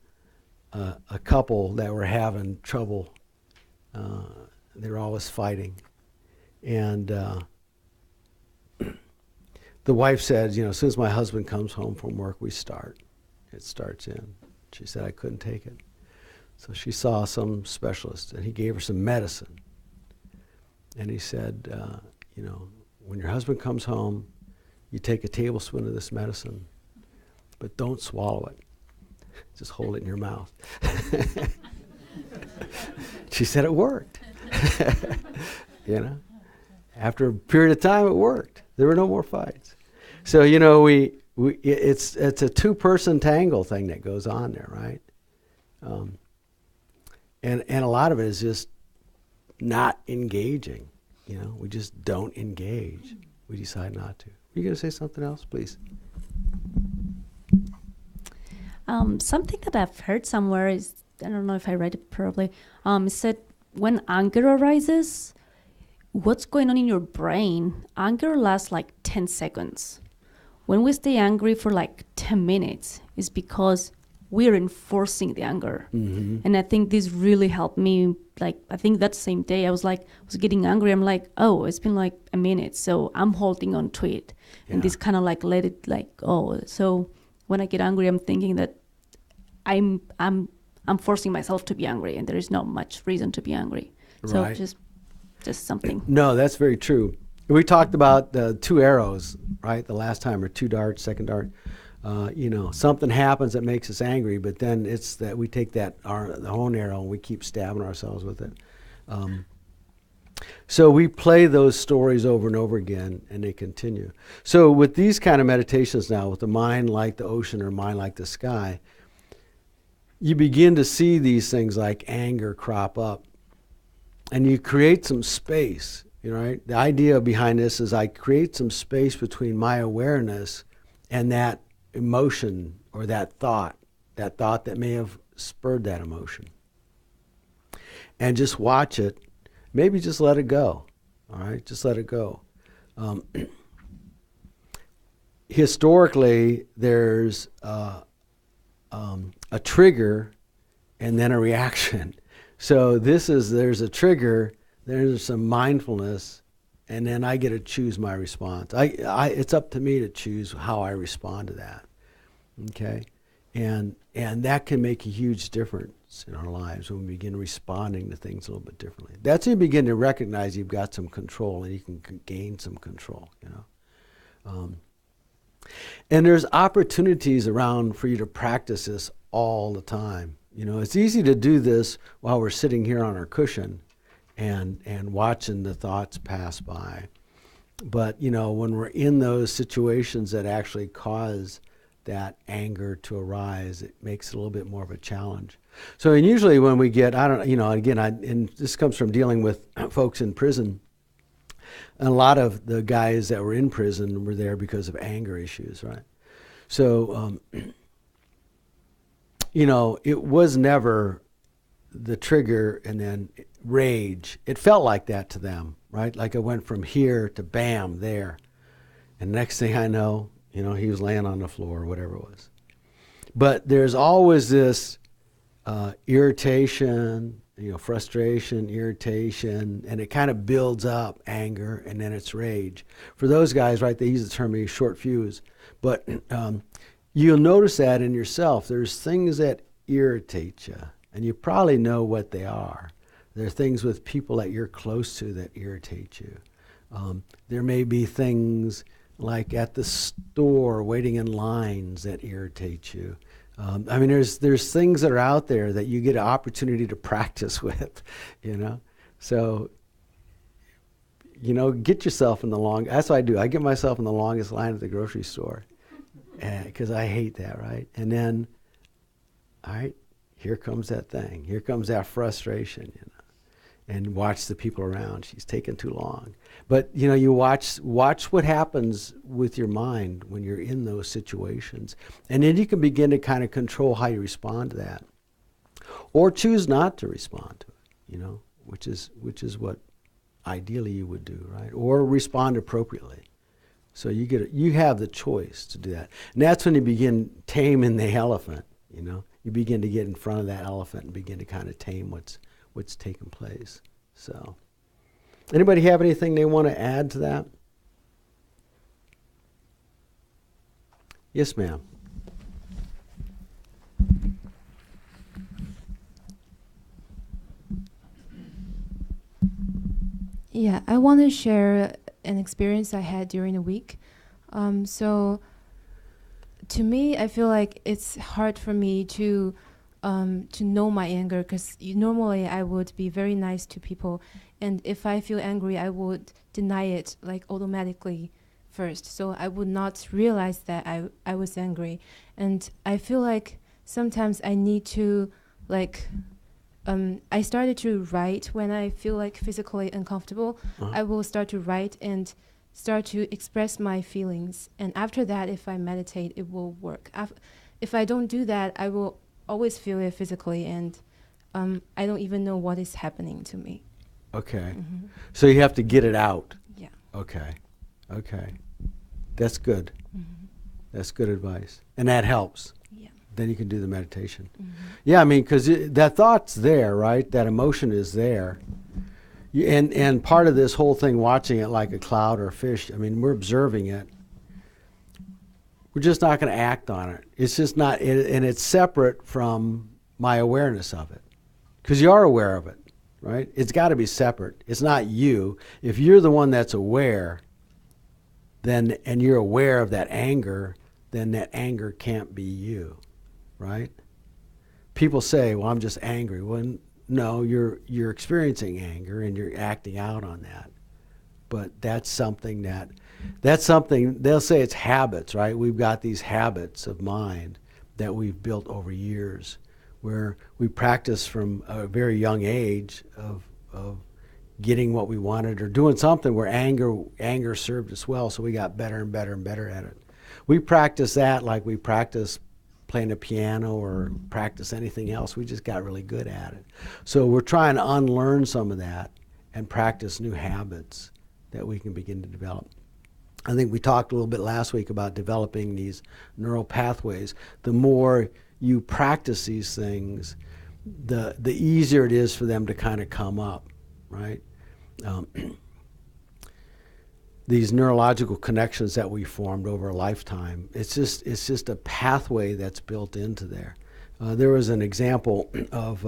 couple that were having trouble. They were always fighting. And the wife said, as soon as my husband comes home from work, we start. It starts in. She said, I couldn't take it. So she saw some specialist, and he gave her some medicine. And he said, when your husband comes home, you take a tablespoon of this medicine, but don't swallow it. Just hold it in your mouth. She said it worked. After a period of time, it worked. There were no more fights. So, it's a two-person tangle thing that goes on there, right? And a lot of it is just not engaging. We just don't engage. We decide not to. Are you going to say something else, please? Something that I've heard somewhere is, I don't know if I read it properly, it said when anger arises, what's going on in your brain, anger lasts like 10 seconds. When we stay angry for like 10 minutes, it's because we're enforcing the anger. Mm-hmm. And I think this really helped me. Like, I think that same day I was getting angry. I'm like, oh, it's been like a minute. So I'm holding on to it. And Yeah. this kind of like let it like go. So when I get angry, I'm thinking that I'm forcing myself to be angry, and there is not much reason to be angry. So Right. just something. No, that's very true. We talked about the 2 arrows, right? The last time, or 2 darts, second dart. Something happens that makes us angry, but then it's that we take the own arrow and we keep stabbing ourselves with it. So we play those stories over and over again, and they continue. So with these kind of meditations now, with the mind like the ocean or mind like the sky, you begin to see these things like anger crop up, and you create some space. Right? The idea behind this is I create some space between my awareness and that emotion or that thought that may have spurred that emotion. And just watch it. Maybe just let it go. All right? Just let it go. Historically, there's a trigger and then a reaction. So there's a trigger, there's some mindfulness, and then I get to choose my response. It's up to me to choose how I respond to that. Okay? And that can make a huge difference in our lives when we begin responding to things a little bit differently. That's when you begin to recognize you've got some control, and you can gain some control, And there's opportunities around for you to practice this all the time. It's easy to do this while we're sitting here on our cushion and watching the thoughts pass by. But, when we're in those situations that actually cause that anger to arise, it makes it a little bit more of a challenge. So, and usually when we get, and this comes from dealing with folks in prison, and a lot of the guys that were in prison were there because of anger issues, right? So, it was never the trigger and then rage. It felt like that to them, right? Like I went from here to bam, there. And next thing I know, he was laying on the floor or whatever it was. But there's always this irritation, frustration, irritation, and it kind of builds up anger, and then it's rage. For those guys, right, they use the term a short fuse. But you'll notice that in yourself. There's things that irritate you, and you probably know what they are. There are things with people that you're close to that irritate you. There may be things like at the store, waiting in lines, that irritate you. There's things that are out there that you get an opportunity to practice with, So, get yourself in the long. That's what I do. I get myself in the longest line at the grocery store, because I hate that, right? And then, all right, here comes that thing. Here comes that frustration, and watch the people around. She's taking too long. But, you watch what happens with your mind when you're in those situations. And then you can begin to kind of control how you respond to that. Or choose not to respond to it, which is what ideally you would do, right? Or respond appropriately. So you have the choice to do that. And that's when you begin taming the elephant, You begin to get in front of that elephant and begin to kind of tame what's taking place. So, anybody have anything they want to add to that? Yes, ma'am. Yeah, I want to share an experience I had during the week. So, to me, I feel like it's hard for me to know my anger, because normally I would be very nice to people, and if I feel angry, I would deny it like automatically first. So I would not realize that I was angry, and I feel like sometimes I need to I started to write when I feel like physically uncomfortable. I will start to write and start to express my feelings, and after that, if I meditate, it will work. If I don't do that, I will always feel it physically, and I don't even know what is happening to me. Okay. Mm-hmm. So you have to get it out. Yeah. Okay. That's good. Mm-hmm. That's good advice. And that helps. Yeah. then you can do the meditation. Yeah, I mean, because that thought's there, right? That emotion is there. And part of this whole thing, watching it like a cloud or a fish, I mean, we're observing it. We're just not going to act on it. It's just not, and it's separate from my awareness of it. Because you are aware of it, right? It's got to be separate. It's not you. If you're the one that's aware, then, and you're aware of that anger, then that anger can't be you, right? People say, well, I'm just angry. Well, no, you're experiencing anger and you're acting out on that. But that's something they'll say it's habits, right? We've got these habits of mind that we've built over years where we practice from a very young age of getting what we wanted or doing something where anger served us well, so we got better and better and better at it. We practice that like we practice playing the piano or practice anything else. We just got really good at it. So we're trying to unlearn some of that and practice new habits that we can begin to develop. I think we talked a little bit last week about developing these neural pathways. The more you practice these things, the easier it is for them to kind of come up, right? These neurological connections that we formed over a lifetime, it's just a pathway that's built into there. There was an example of,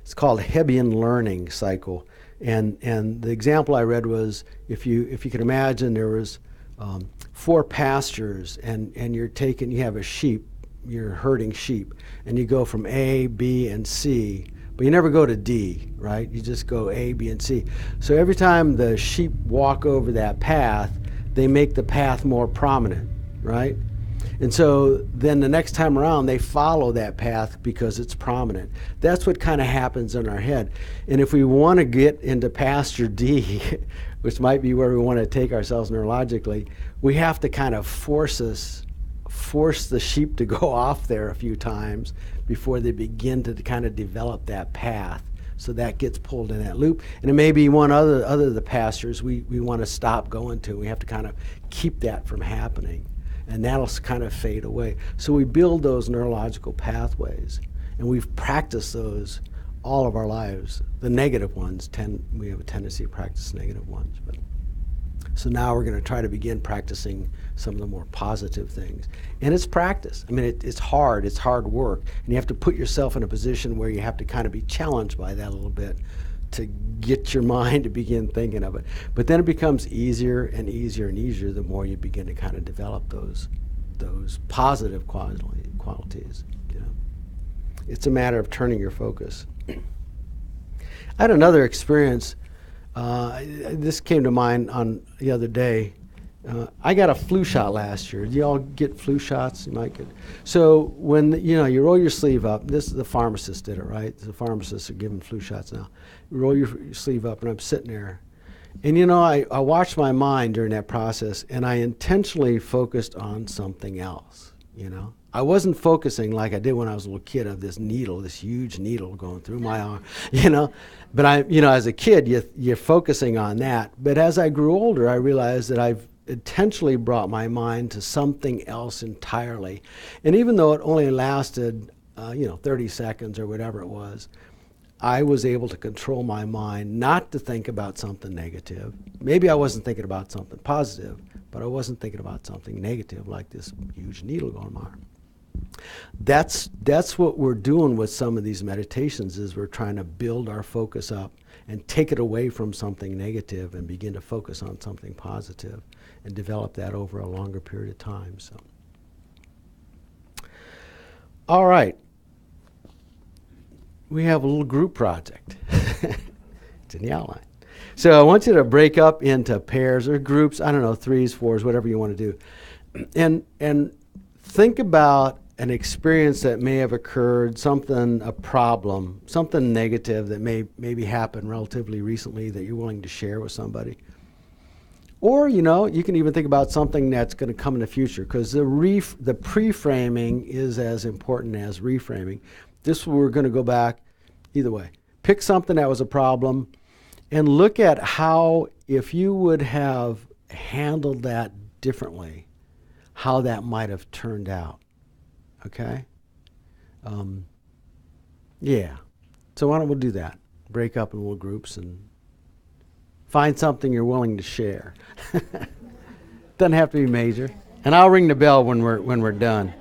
it's called Hebbian learning cycle. And the example I read was, if you can imagine, there was 4 pastures, and you have a sheep, you're herding sheep, and you go from A, B, and C, but you never go to D, right? You just go A, B, and C. So every time the sheep walk over that path, they make the path more prominent, right? And so then the next time around, they follow that path because it's prominent. That's what kind of happens in our head. And if we want to get into pasture D, which might be where we want to take ourselves neurologically, we have to kind of force the sheep to go off there a few times before they begin to kind of develop that path. So that gets pulled in that loop. And it may be one other of the pastures we want to stop going to. We have to kind of keep that from happening. And that'll kind of fade away. So we build those neurological pathways, and we've practiced those all of our lives. The negative ones, we have a tendency to practice negative ones. But so now we're going to try to begin practicing some of the more positive things. And it's practice. I mean, it's hard work. And you have to put yourself in a position where you have to kind of be challenged by that a little bit to get your mind to begin thinking of it. But then it becomes easier and easier and easier the more you begin to kind of develop those positive qualities. You know, it's a matter of turning your focus. I had another experience. This came to mind on the other day. I got a flu shot last year. You all get flu shots? You might get. So when you roll your sleeve up, the pharmacist did it, right? The pharmacists are giving flu shots now. You roll your sleeve up, and I'm sitting there. And I watched my mind during that process, and I intentionally focused on something else, I wasn't focusing like I did when I was a little kid of this huge needle going through my arm, But as a kid, you're focusing on that. But as I grew older, I realized that I've intentionally brought my mind to something else entirely. And even though it only lasted, 30 seconds or whatever it was, I was able to control my mind not to think about something negative. Maybe I wasn't thinking about something positive, but I wasn't thinking about something negative like this huge needle going in my arm. That's what we're doing with some of these meditations, is we're trying to build our focus up and take it away from something negative and begin to focus on something positive and develop that over a longer period of time. So, all right. We have a little group project. It's in the outline. So I want you to break up into pairs or groups, 3s, 4s, whatever you want to do. And think about an experience that may have occurred, a problem, something negative that maybe happened relatively recently that you're willing to share with somebody. Or, you can even think about something that's going to come in the future, because the pre-framing is as important as reframing. We're going to go back either way. Pick something that was a problem and look at how, if you would have handled that differently, how that might have turned out. Okay? Yeah. So why don't we do that? Break up in little groups and find something you're willing to share. Doesn't have to be major. And I'll ring the bell when we're done.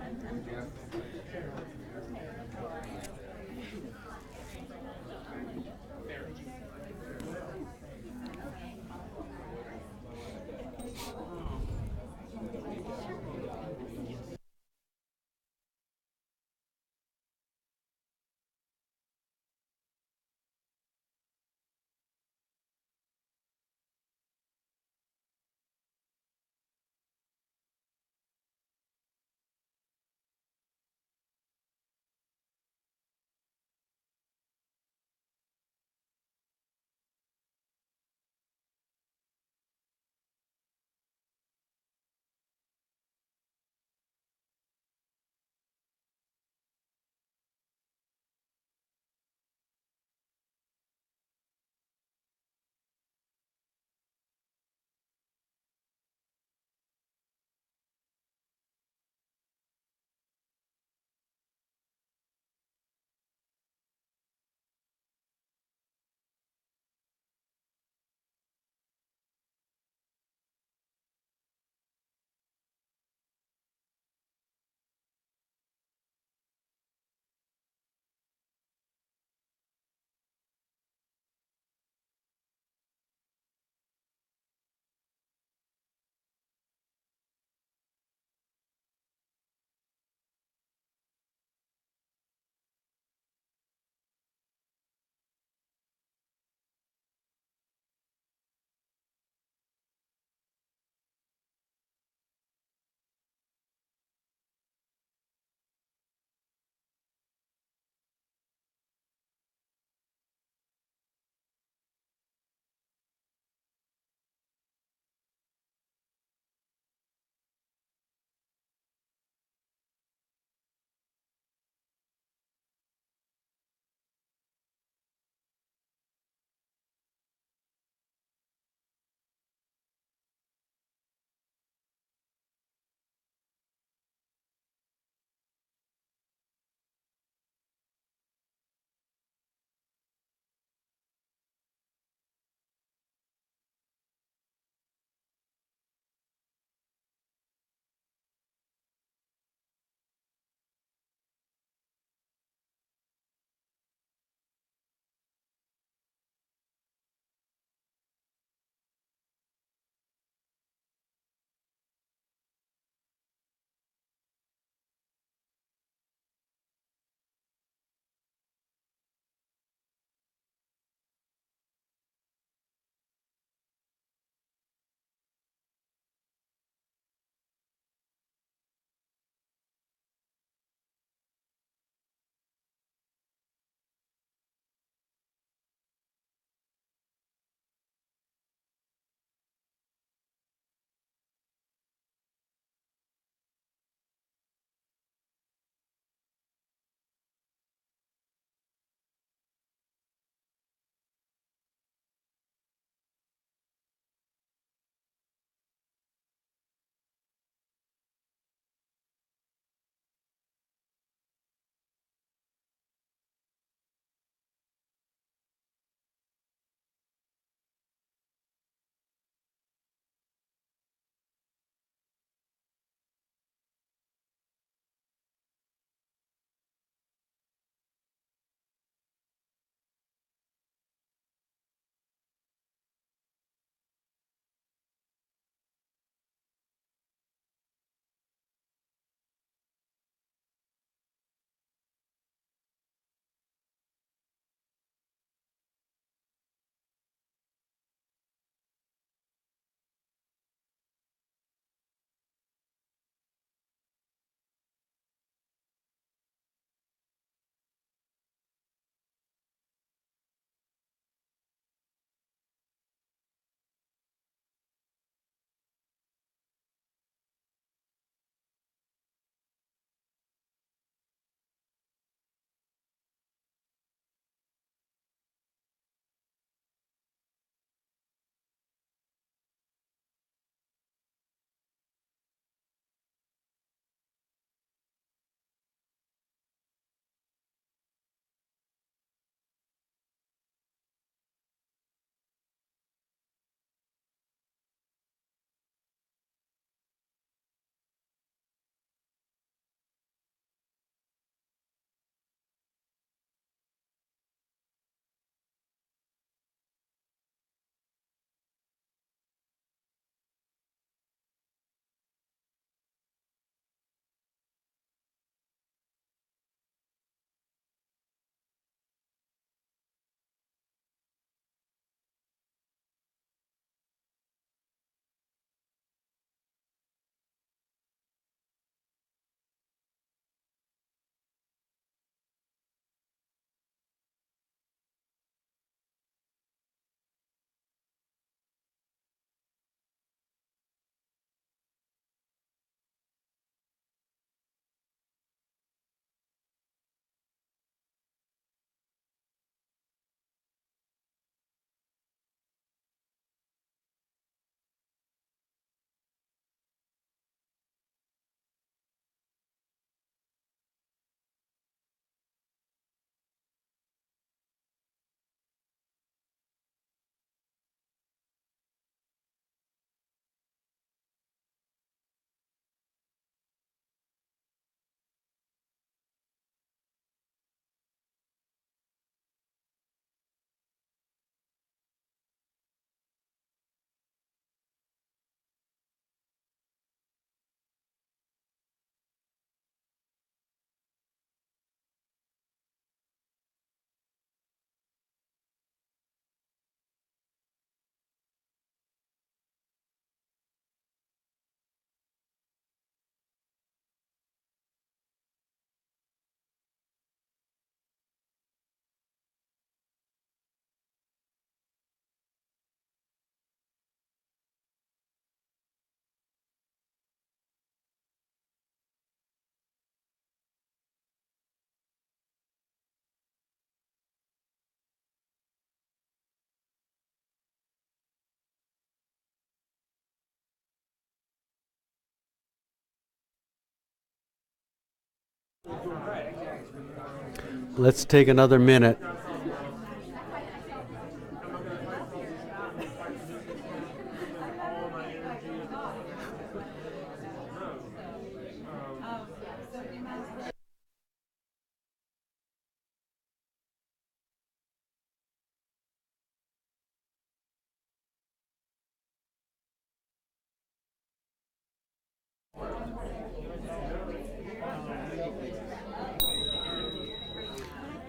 Let's take another minute.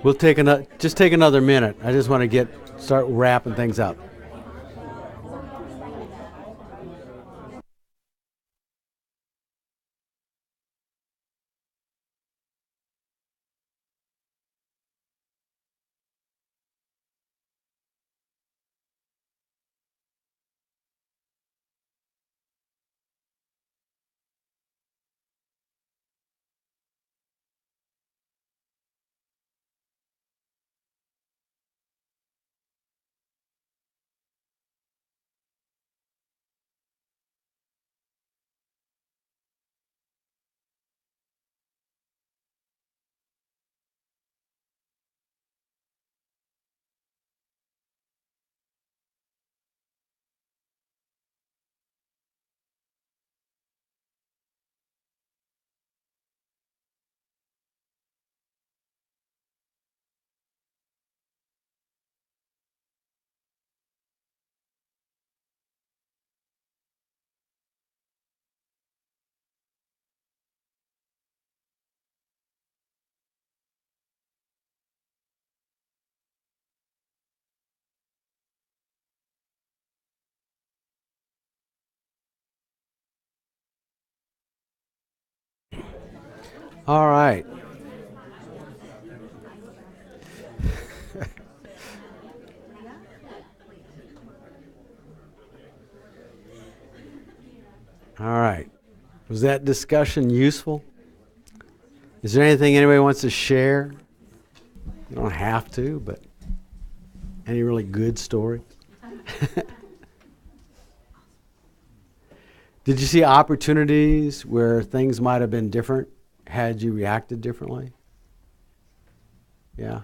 We'll just take another minute. I just want to start wrapping things up. All right. All right. Was that discussion useful? Is there anything anybody wants to share? You don't have to, but any really good story? Did you see opportunities where things might have been different had you reacted differently? Yeah.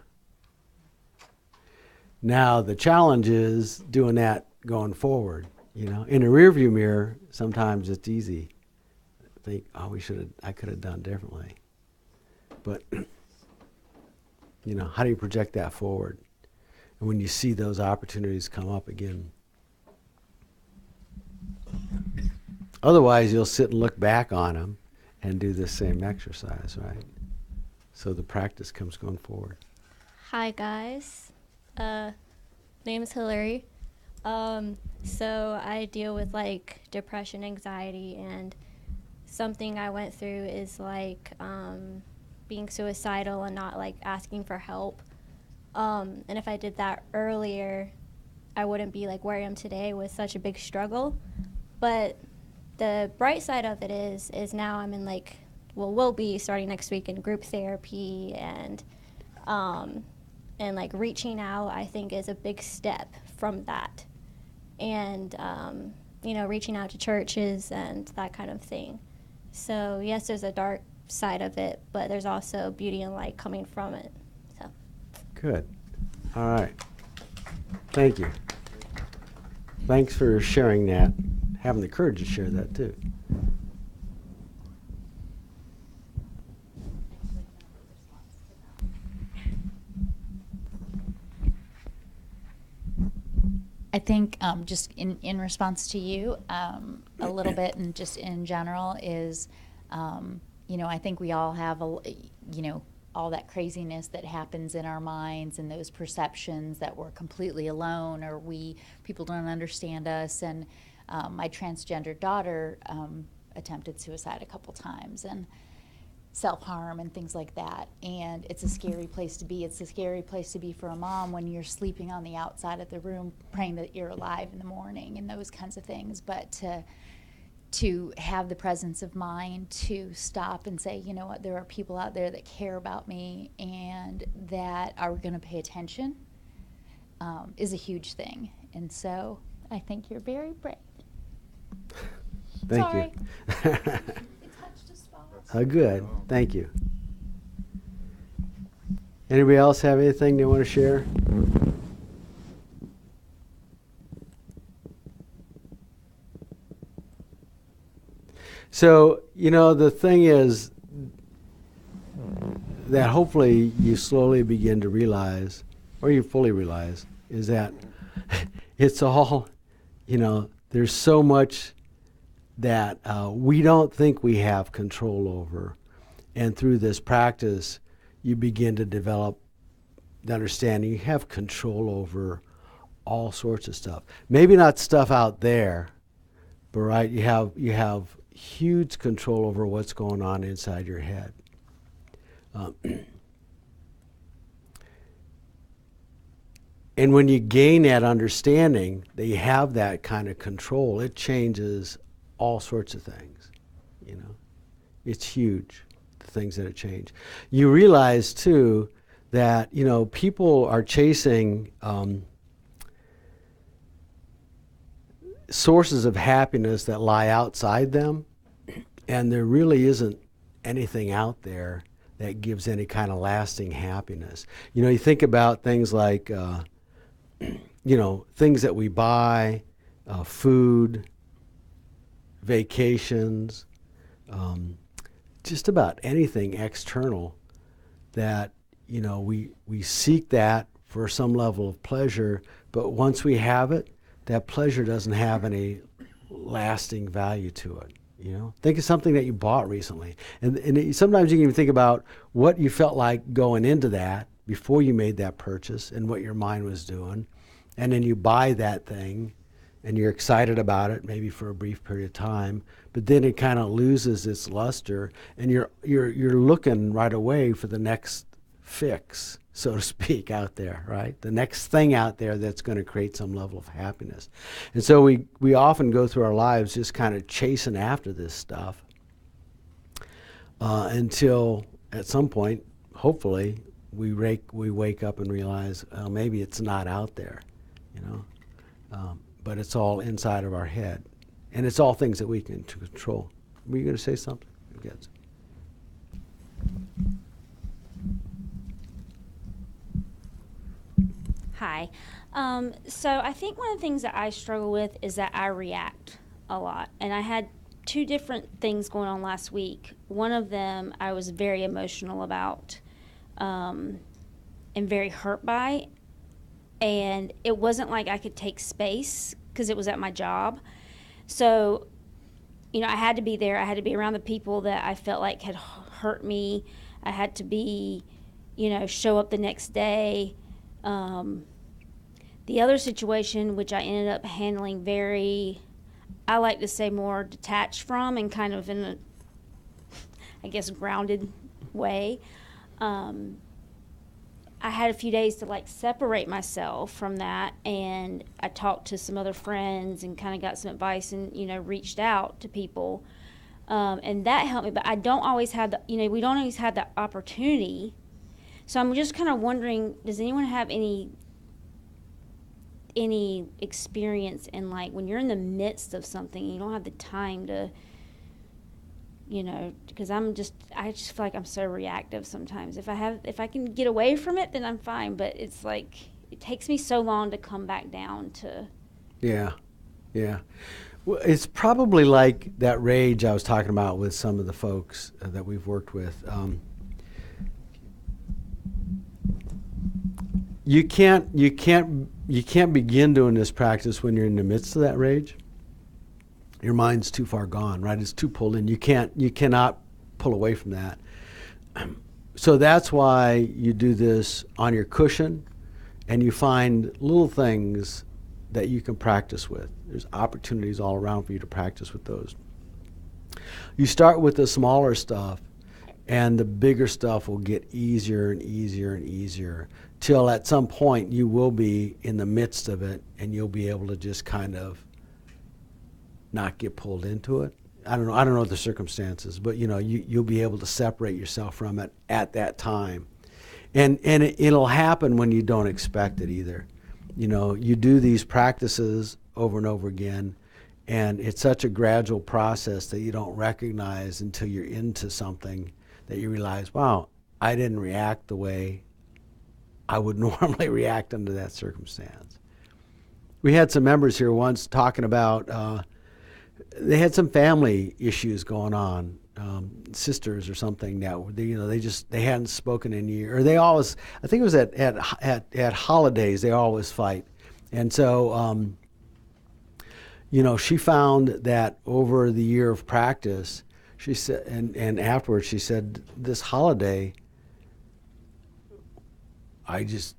Now the challenge is doing that going forward. You know, in a rearview mirror, sometimes it's easy. Think, oh, I could have done differently. But you know, how do you project that forward? And when you see those opportunities come up again. Otherwise, you'll sit and look back on them and do the same exercise, right? So the practice comes going forward. Hi, guys. Name is Hillary. So I deal with like depression, anxiety, and something I went through is like being suicidal and not like asking for help. And if I did that earlier, I wouldn't be like where I am today with such a big struggle. But the bright side of it is now I'm in like, will be starting next week in group therapy, and like reaching out, I think, is a big step from that. And, you know, reaching out to churches and that kind of thing. So yes, there's a dark side of it, but there's also beauty and light coming from it. So. Good. All right. Thank you. Thanks for sharing that, having the courage to share that too. I think just in response to you, a little bit, and just in general is, you know, I think we all have, you know, all that craziness that happens in our minds and those perceptions that we're completely alone, or people don't understand us. And my transgender daughter attempted suicide a couple times, and self-harm and things like that. And it's a scary place to be. It's a scary place to be for a mom when you're sleeping on the outside of the room, praying that you're alive in the morning and those kinds of things. But to have the presence of mind to stop and say, you know what, there are people out there that care about me and that are going to pay attention is a huge thing. And so I think you're very brave. Thank Sorry. you. Good. Thank you. Anybody else have anything they want to share? So, the thing is that hopefully you slowly begin to realize, or you fully realize, is that it's all, there's so much that we don't think we have control over. And through this practice, you begin to develop the understanding you have control over all sorts of stuff. Maybe not stuff out there, but right, you have huge control over what's going on inside your head. And when you gain that understanding that you have that kind of control, it changes all sorts of things. It's huge, the things that it change. You realize too that people are chasing sources of happiness that lie outside them, and there really isn't anything out there that gives any kind of lasting happiness. You think about things like things that we buy, food, vacations, just about anything external that, we seek that for some level of pleasure, but once we have it, that pleasure doesn't have any lasting value to it. Think of something that you bought recently. And sometimes you can even think about what you felt like going into that before you made that purchase and what your mind was doing. And then you buy that thing and you're excited about it, maybe for a brief period of time, but then it kind of loses its luster, and you're looking right away for the next fix, so to speak, out there, right? The next thing out there that's going to create some level of happiness. And so we often go through our lives just kind of chasing after this stuff until at some point, hopefully, we wake up and realize maybe it's not out there, but it's all inside of our head. And it's all things that we can control. Were you going to say something? Yes. Hi. So I think one of the things that I struggle with is that I react a lot. And I had two different things going on last week. One of them I was very emotional about and very hurt by. And it wasn't like I could take space because it was at my job. So, I had to be there. I had to be around the people that I felt like had hurt me. I had to be, show up the next day. The other situation, which I ended up handling very, I like to say more detached from and kind of in a, I guess, grounded way. I had a few days to separate myself from that, and I talked to some other friends and kind of got some advice and, reached out to people. And that helped me, but I don't always have we don't always have the opportunity. So I'm just kind of wondering, does anyone have any experience in when you're in the midst of something and you don't have the time to, because I just feel like I'm so reactive sometimes. If I can get away from it, then I'm fine. But it's it takes me so long to come back down to. Yeah. Well, it's probably like that rage I was talking about with some of the folks that we've worked with. You can't begin doing this practice when you're in the midst of that rage. Your mind's too far gone, right? It's too pulled in. You cannot pull away from that. So that's why you do this on your cushion, and you find little things that you can practice with. There's opportunities all around for you to practice with those. You start with the smaller stuff, and the bigger stuff will get easier and easier and easier, till at some point you will be in the midst of it, and you'll be able to just kind of not get pulled into it. I don't know the circumstances, but you'll be able to separate yourself from it at that time. And it'll happen when you don't expect it either. You do these practices over and over again, and it's such a gradual process that you don't recognize until you're into something that you realize, wow, I didn't react the way I would normally react under that circumstance. We had some members here once talking about they had some family issues going on, sisters or something that they hadn't spoken in a year, or they always, I think it was at holidays they always fight, and so she found that over the year of practice, she said, and afterwards she said, this holiday, I just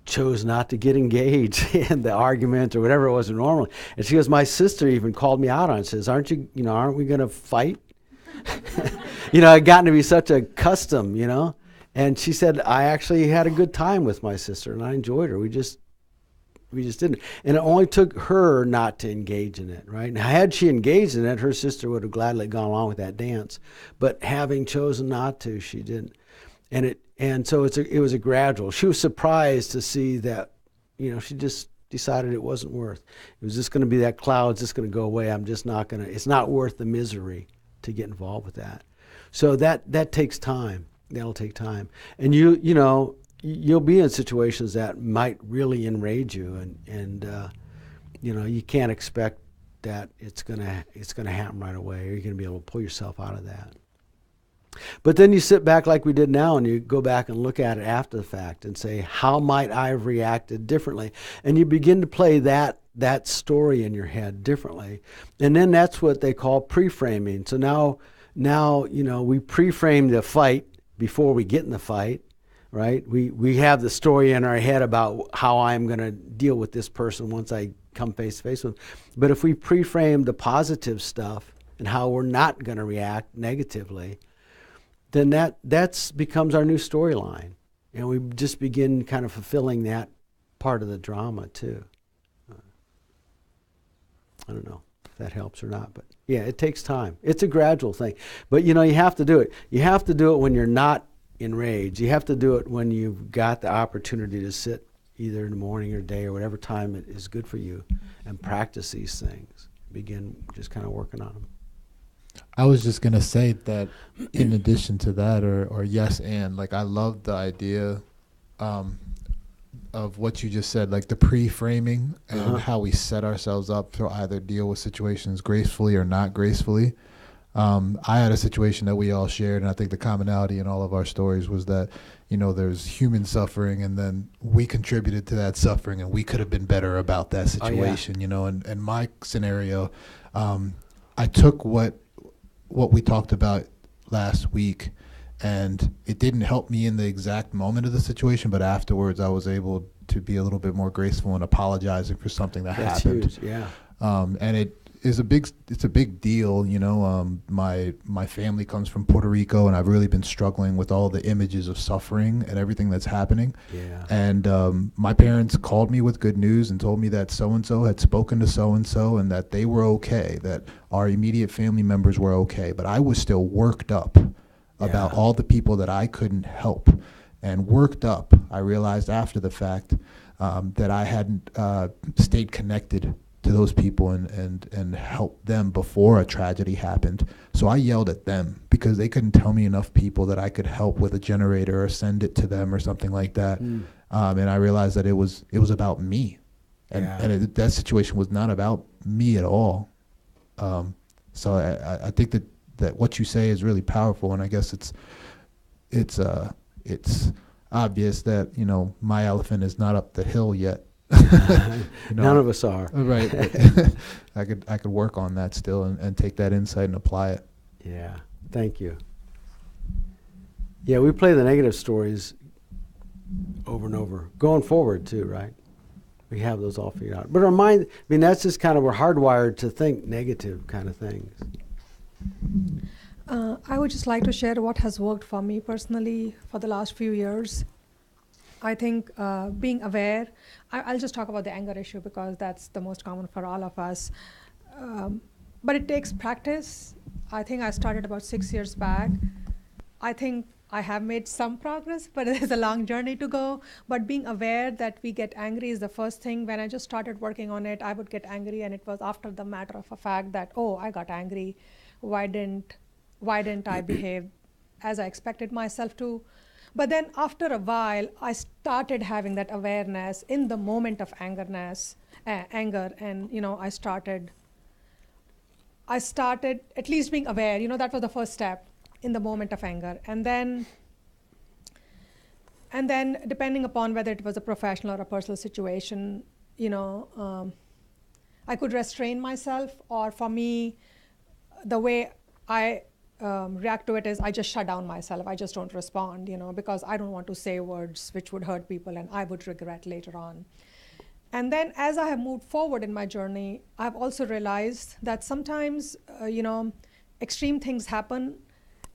chose not to get engaged in the argument or whatever it was normally. And she goes, my sister even called me out on it, says, aren't we going to fight? It had gotten to be such a custom, And she said, I actually had a good time with my sister and I enjoyed her. We just didn't. And it only took her not to engage in it, right? Now, had she engaged in it, her sister would have gladly gone along with that dance. But having chosen not to, she didn't. And so it was a gradual. She was surprised to see that, she just decided it wasn't worth. It was just going to be that cloud's just going to go away. I'm just not going to, it's not worth the misery to get involved with that. So that takes time. That'll take time. And you'll be in situations that might really enrage you, and you can't expect that it's gonna happen right away, or you're gonna be able to pull yourself out of that. But then you sit back like we did now, and you go back and look at it after the fact and say, how might I have reacted differently? And you begin to play that story in your head differently, and then that's what they call pre-framing. So now we pre-frame the fight before we get in the fight. Right? We have the story in our head about how I'm going to deal with this person once I come face to face with them. But if we pre-frame the positive stuff and how we're not going to react negatively, then that becomes our new storyline. And we just begin kind of fulfilling that part of the drama too. I don't know if that helps or not, but yeah, it takes time. It's a gradual thing. But you have to do it. You have to do it when you're not enraged. You have to do it when you've got the opportunity to sit either in the morning or day or whatever time it is good for you and practice these things. Begin just kind of working on them. I was just going to say that in addition to that, or yes, and like I love the idea of what you just said, like the pre-framing and how we set ourselves up to either deal with situations gracefully or not gracefully. I had a situation that we all shared, and I think the commonality in all of our stories was that, there's human suffering, and then we contributed to that suffering, and we could have been better about that situation, and my scenario, I took what we talked about last week, and it didn't help me in the exact moment of the situation, but afterwards I was able to be a little bit more graceful and apologizing for something that happened. Huge, yeah. And it's a big deal, my family comes from Puerto Rico, and I've really been struggling with all the images of suffering and everything that's happening. Yeah. And my parents called me with good news and told me that so-and-so had spoken to so-and-so and that they were okay, that our immediate family members were okay. But I was still worked up about all the people that I couldn't help. And worked up, I realized after the fact that I hadn't stayed connected to those people and help them before a tragedy happened. So I yelled at them because they couldn't tell me enough people that I could help with a generator or send it to them or something like that. And I realized that it was about me, and that situation was not about me at all. So I think that what you say is really powerful, and I guess it's obvious that my elephant is not up the hill yet. None of us are. Right. I could work on that still and take that insight and apply it. Yeah. Thank you. Yeah, we play the negative stories over and over, going forward too, right? We have those all figured out. But our mind, that's just kind of, we're hardwired to think negative kind of things. I would just like to share what has worked for me personally for the last few years. I think being aware, I'll just talk about the anger issue because that's the most common for all of us. But it takes practice. I think I started about 6 years back. I think I have made some progress, but there's a long journey to go. But being aware that we get angry is the first thing. When I just started working on it, I would get angry, and it was after the matter of a fact that, oh, I got angry. Why didn't I behave as I expected myself to? But then after a while, I started having that awareness in the moment of anger, and I started at least being aware. That was the first step in the moment of anger, and then depending upon whether it was a professional or a personal situation, I could restrain myself, or for me, the way I react to it is I just shut down myself. I just don't respond, because I don't want to say words which would hurt people and I would regret later on. And then as I have moved forward in my journey, I've also realized that sometimes, extreme things happen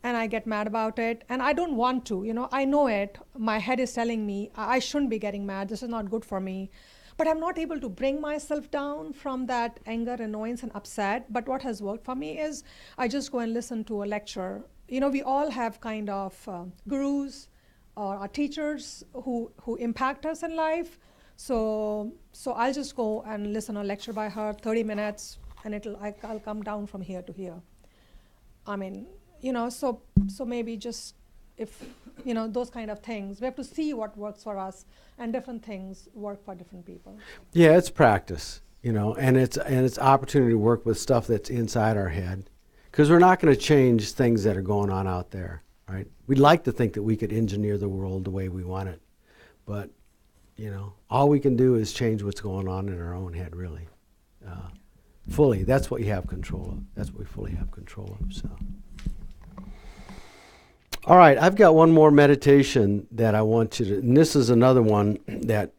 and I get mad about it, and I don't want to. I know it. My head is telling me I shouldn't be getting mad. This is not good for me. But I'm not able to bring myself down from that anger, annoyance, and upset. But what has worked for me is I just go and listen to a lecture. We all have kind of gurus or our teachers who impact us in life. So I'll just go and listen to a lecture by her, 30 minutes, and I'll come down from here to here. I mean, so maybe just if, those kind of things. We have to see what works for us, and different things work for different people. Yeah, it's practice, and it's opportunity to work with stuff that's inside our head, because we're not going to change things that are going on out there, right? We'd like to think that we could engineer the world the way we want it, but, all we can do is change what's going on in our own head, really. Fully, that's what you have control of. That's what we fully have control of, so. All right, I've got one more meditation that I want you to, and this is another one that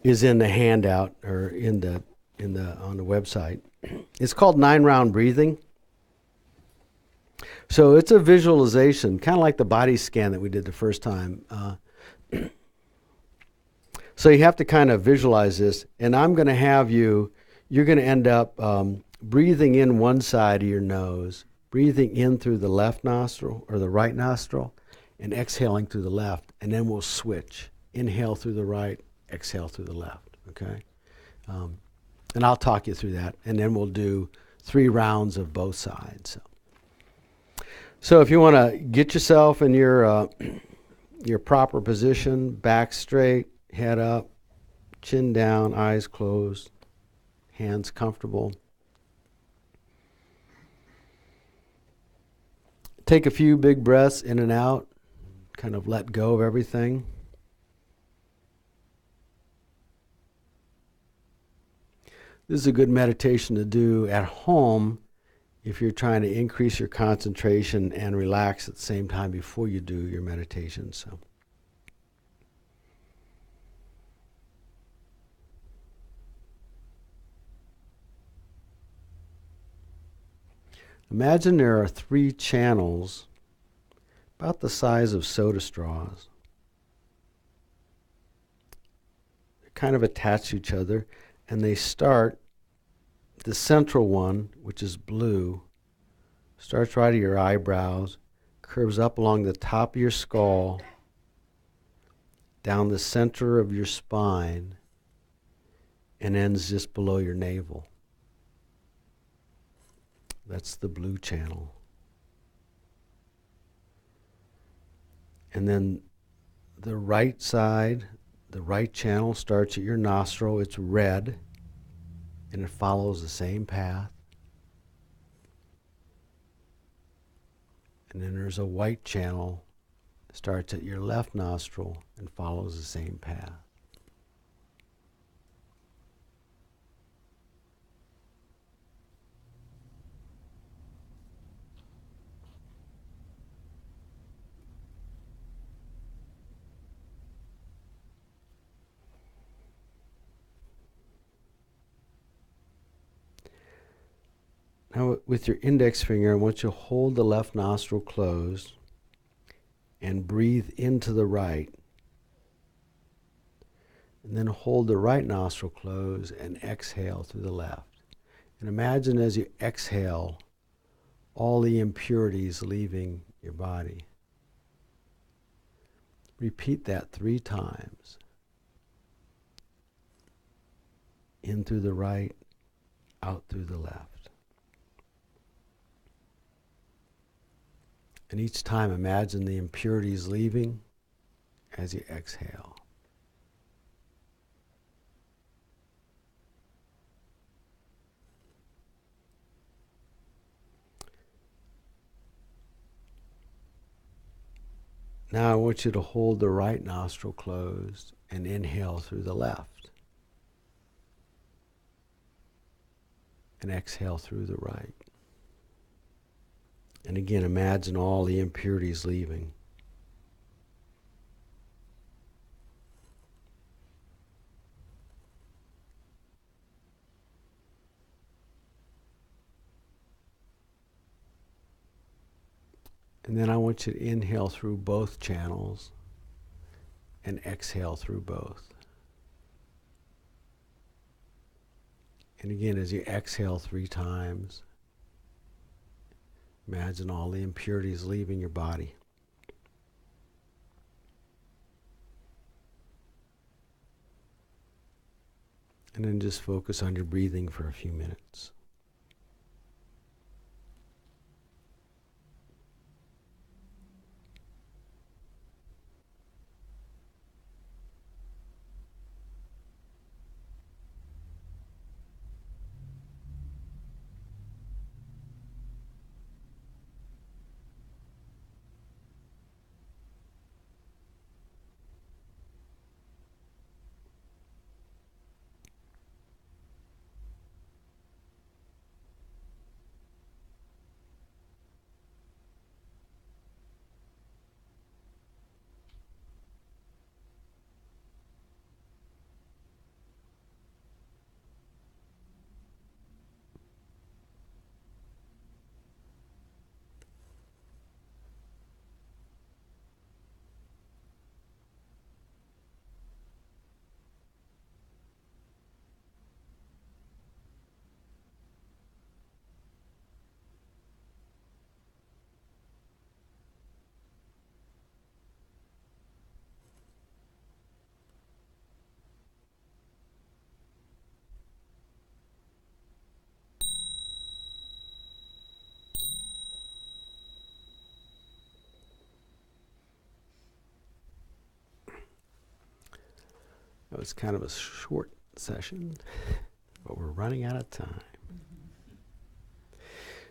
is in the handout or on the website. It's called 9-round breathing. So it's a visualization, kind of like the body scan that we did the first time. So you have to kind of visualize this, and I'm going to have you're going to end up breathing in one side of your nose, breathing in through the left nostril or the right nostril, and exhaling through the left, and then we'll switch. Inhale through the right, exhale through the left, okay? And I'll talk you through that, and then we'll do 3 rounds of both sides. So if you want to get yourself in your proper position, back straight, head up, chin down, eyes closed, hands comfortable. Take a few big breaths in and out, kind of let go of everything. This is a good meditation to do at home if you're trying to increase your concentration and relax at the same time before you do your meditation. So. Imagine there are 3 channels about the size of soda straws. They're kind of attached to each other, and they start, the central one, which is blue, starts right at your eyebrows, curves up along the top of your skull, down the center of your spine, and ends just below your navel. That's the blue channel. And then the right side, the right channel starts at your nostril. It's red, and it follows the same path. And then there's a white channel that starts at your left nostril and follows the same path. Now with your index finger, I want you to hold the left nostril closed and breathe into the right. And then hold the right nostril closed and exhale through the left. And imagine as you exhale, all the impurities leaving your body. Repeat that 3 times. In through the right, out through the left. And each time imagine the impurities leaving as you exhale. Now I want you to hold the right nostril closed and inhale through the left. And exhale through the right. And again, imagine all the impurities leaving. And then I want you to inhale through both channels and exhale through both. And again, as you exhale 3 times, imagine all the impurities leaving your body. And then just focus on your breathing for a few minutes. That was kind of a short session, but we're running out of time.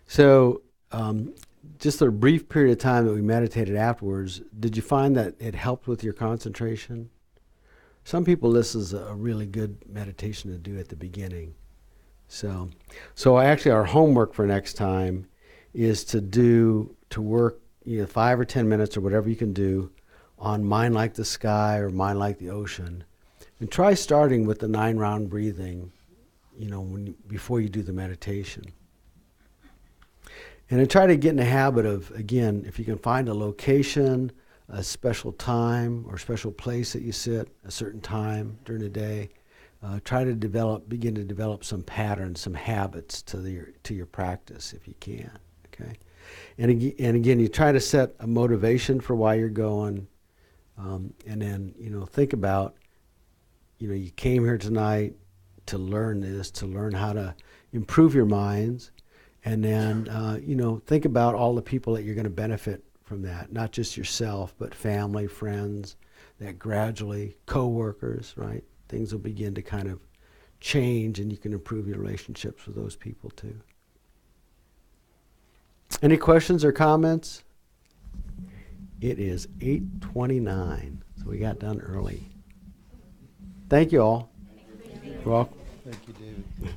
So, just a brief period of time that we meditated afterwards, did you find that it helped with your concentration? Some people, this is a really good meditation to do at the beginning. So actually our homework for next time is to work 5 or 10 minutes or whatever you can do on Mind Like the Sky or Mind Like the Ocean. And try starting with the 9-round breathing, before you do the meditation. And then try to get in the habit of, again, if you can find a location, a special time or special place that you sit, a certain time during the day, try to begin to develop some patterns, some habits to your practice if you can. Okay, and again, you try to set a motivation for why you're going, and then think about, you came here tonight to learn this, to learn how to improve your minds, and then think about all the people that you're going to benefit from that, not just yourself, but family, friends, that gradually, co-workers, right? Things will begin to kind of change and you can improve your relationships with those people too. Any questions or comments? It is 8:29, so we got done early. Thank you all. You're welcome. Thank you, David.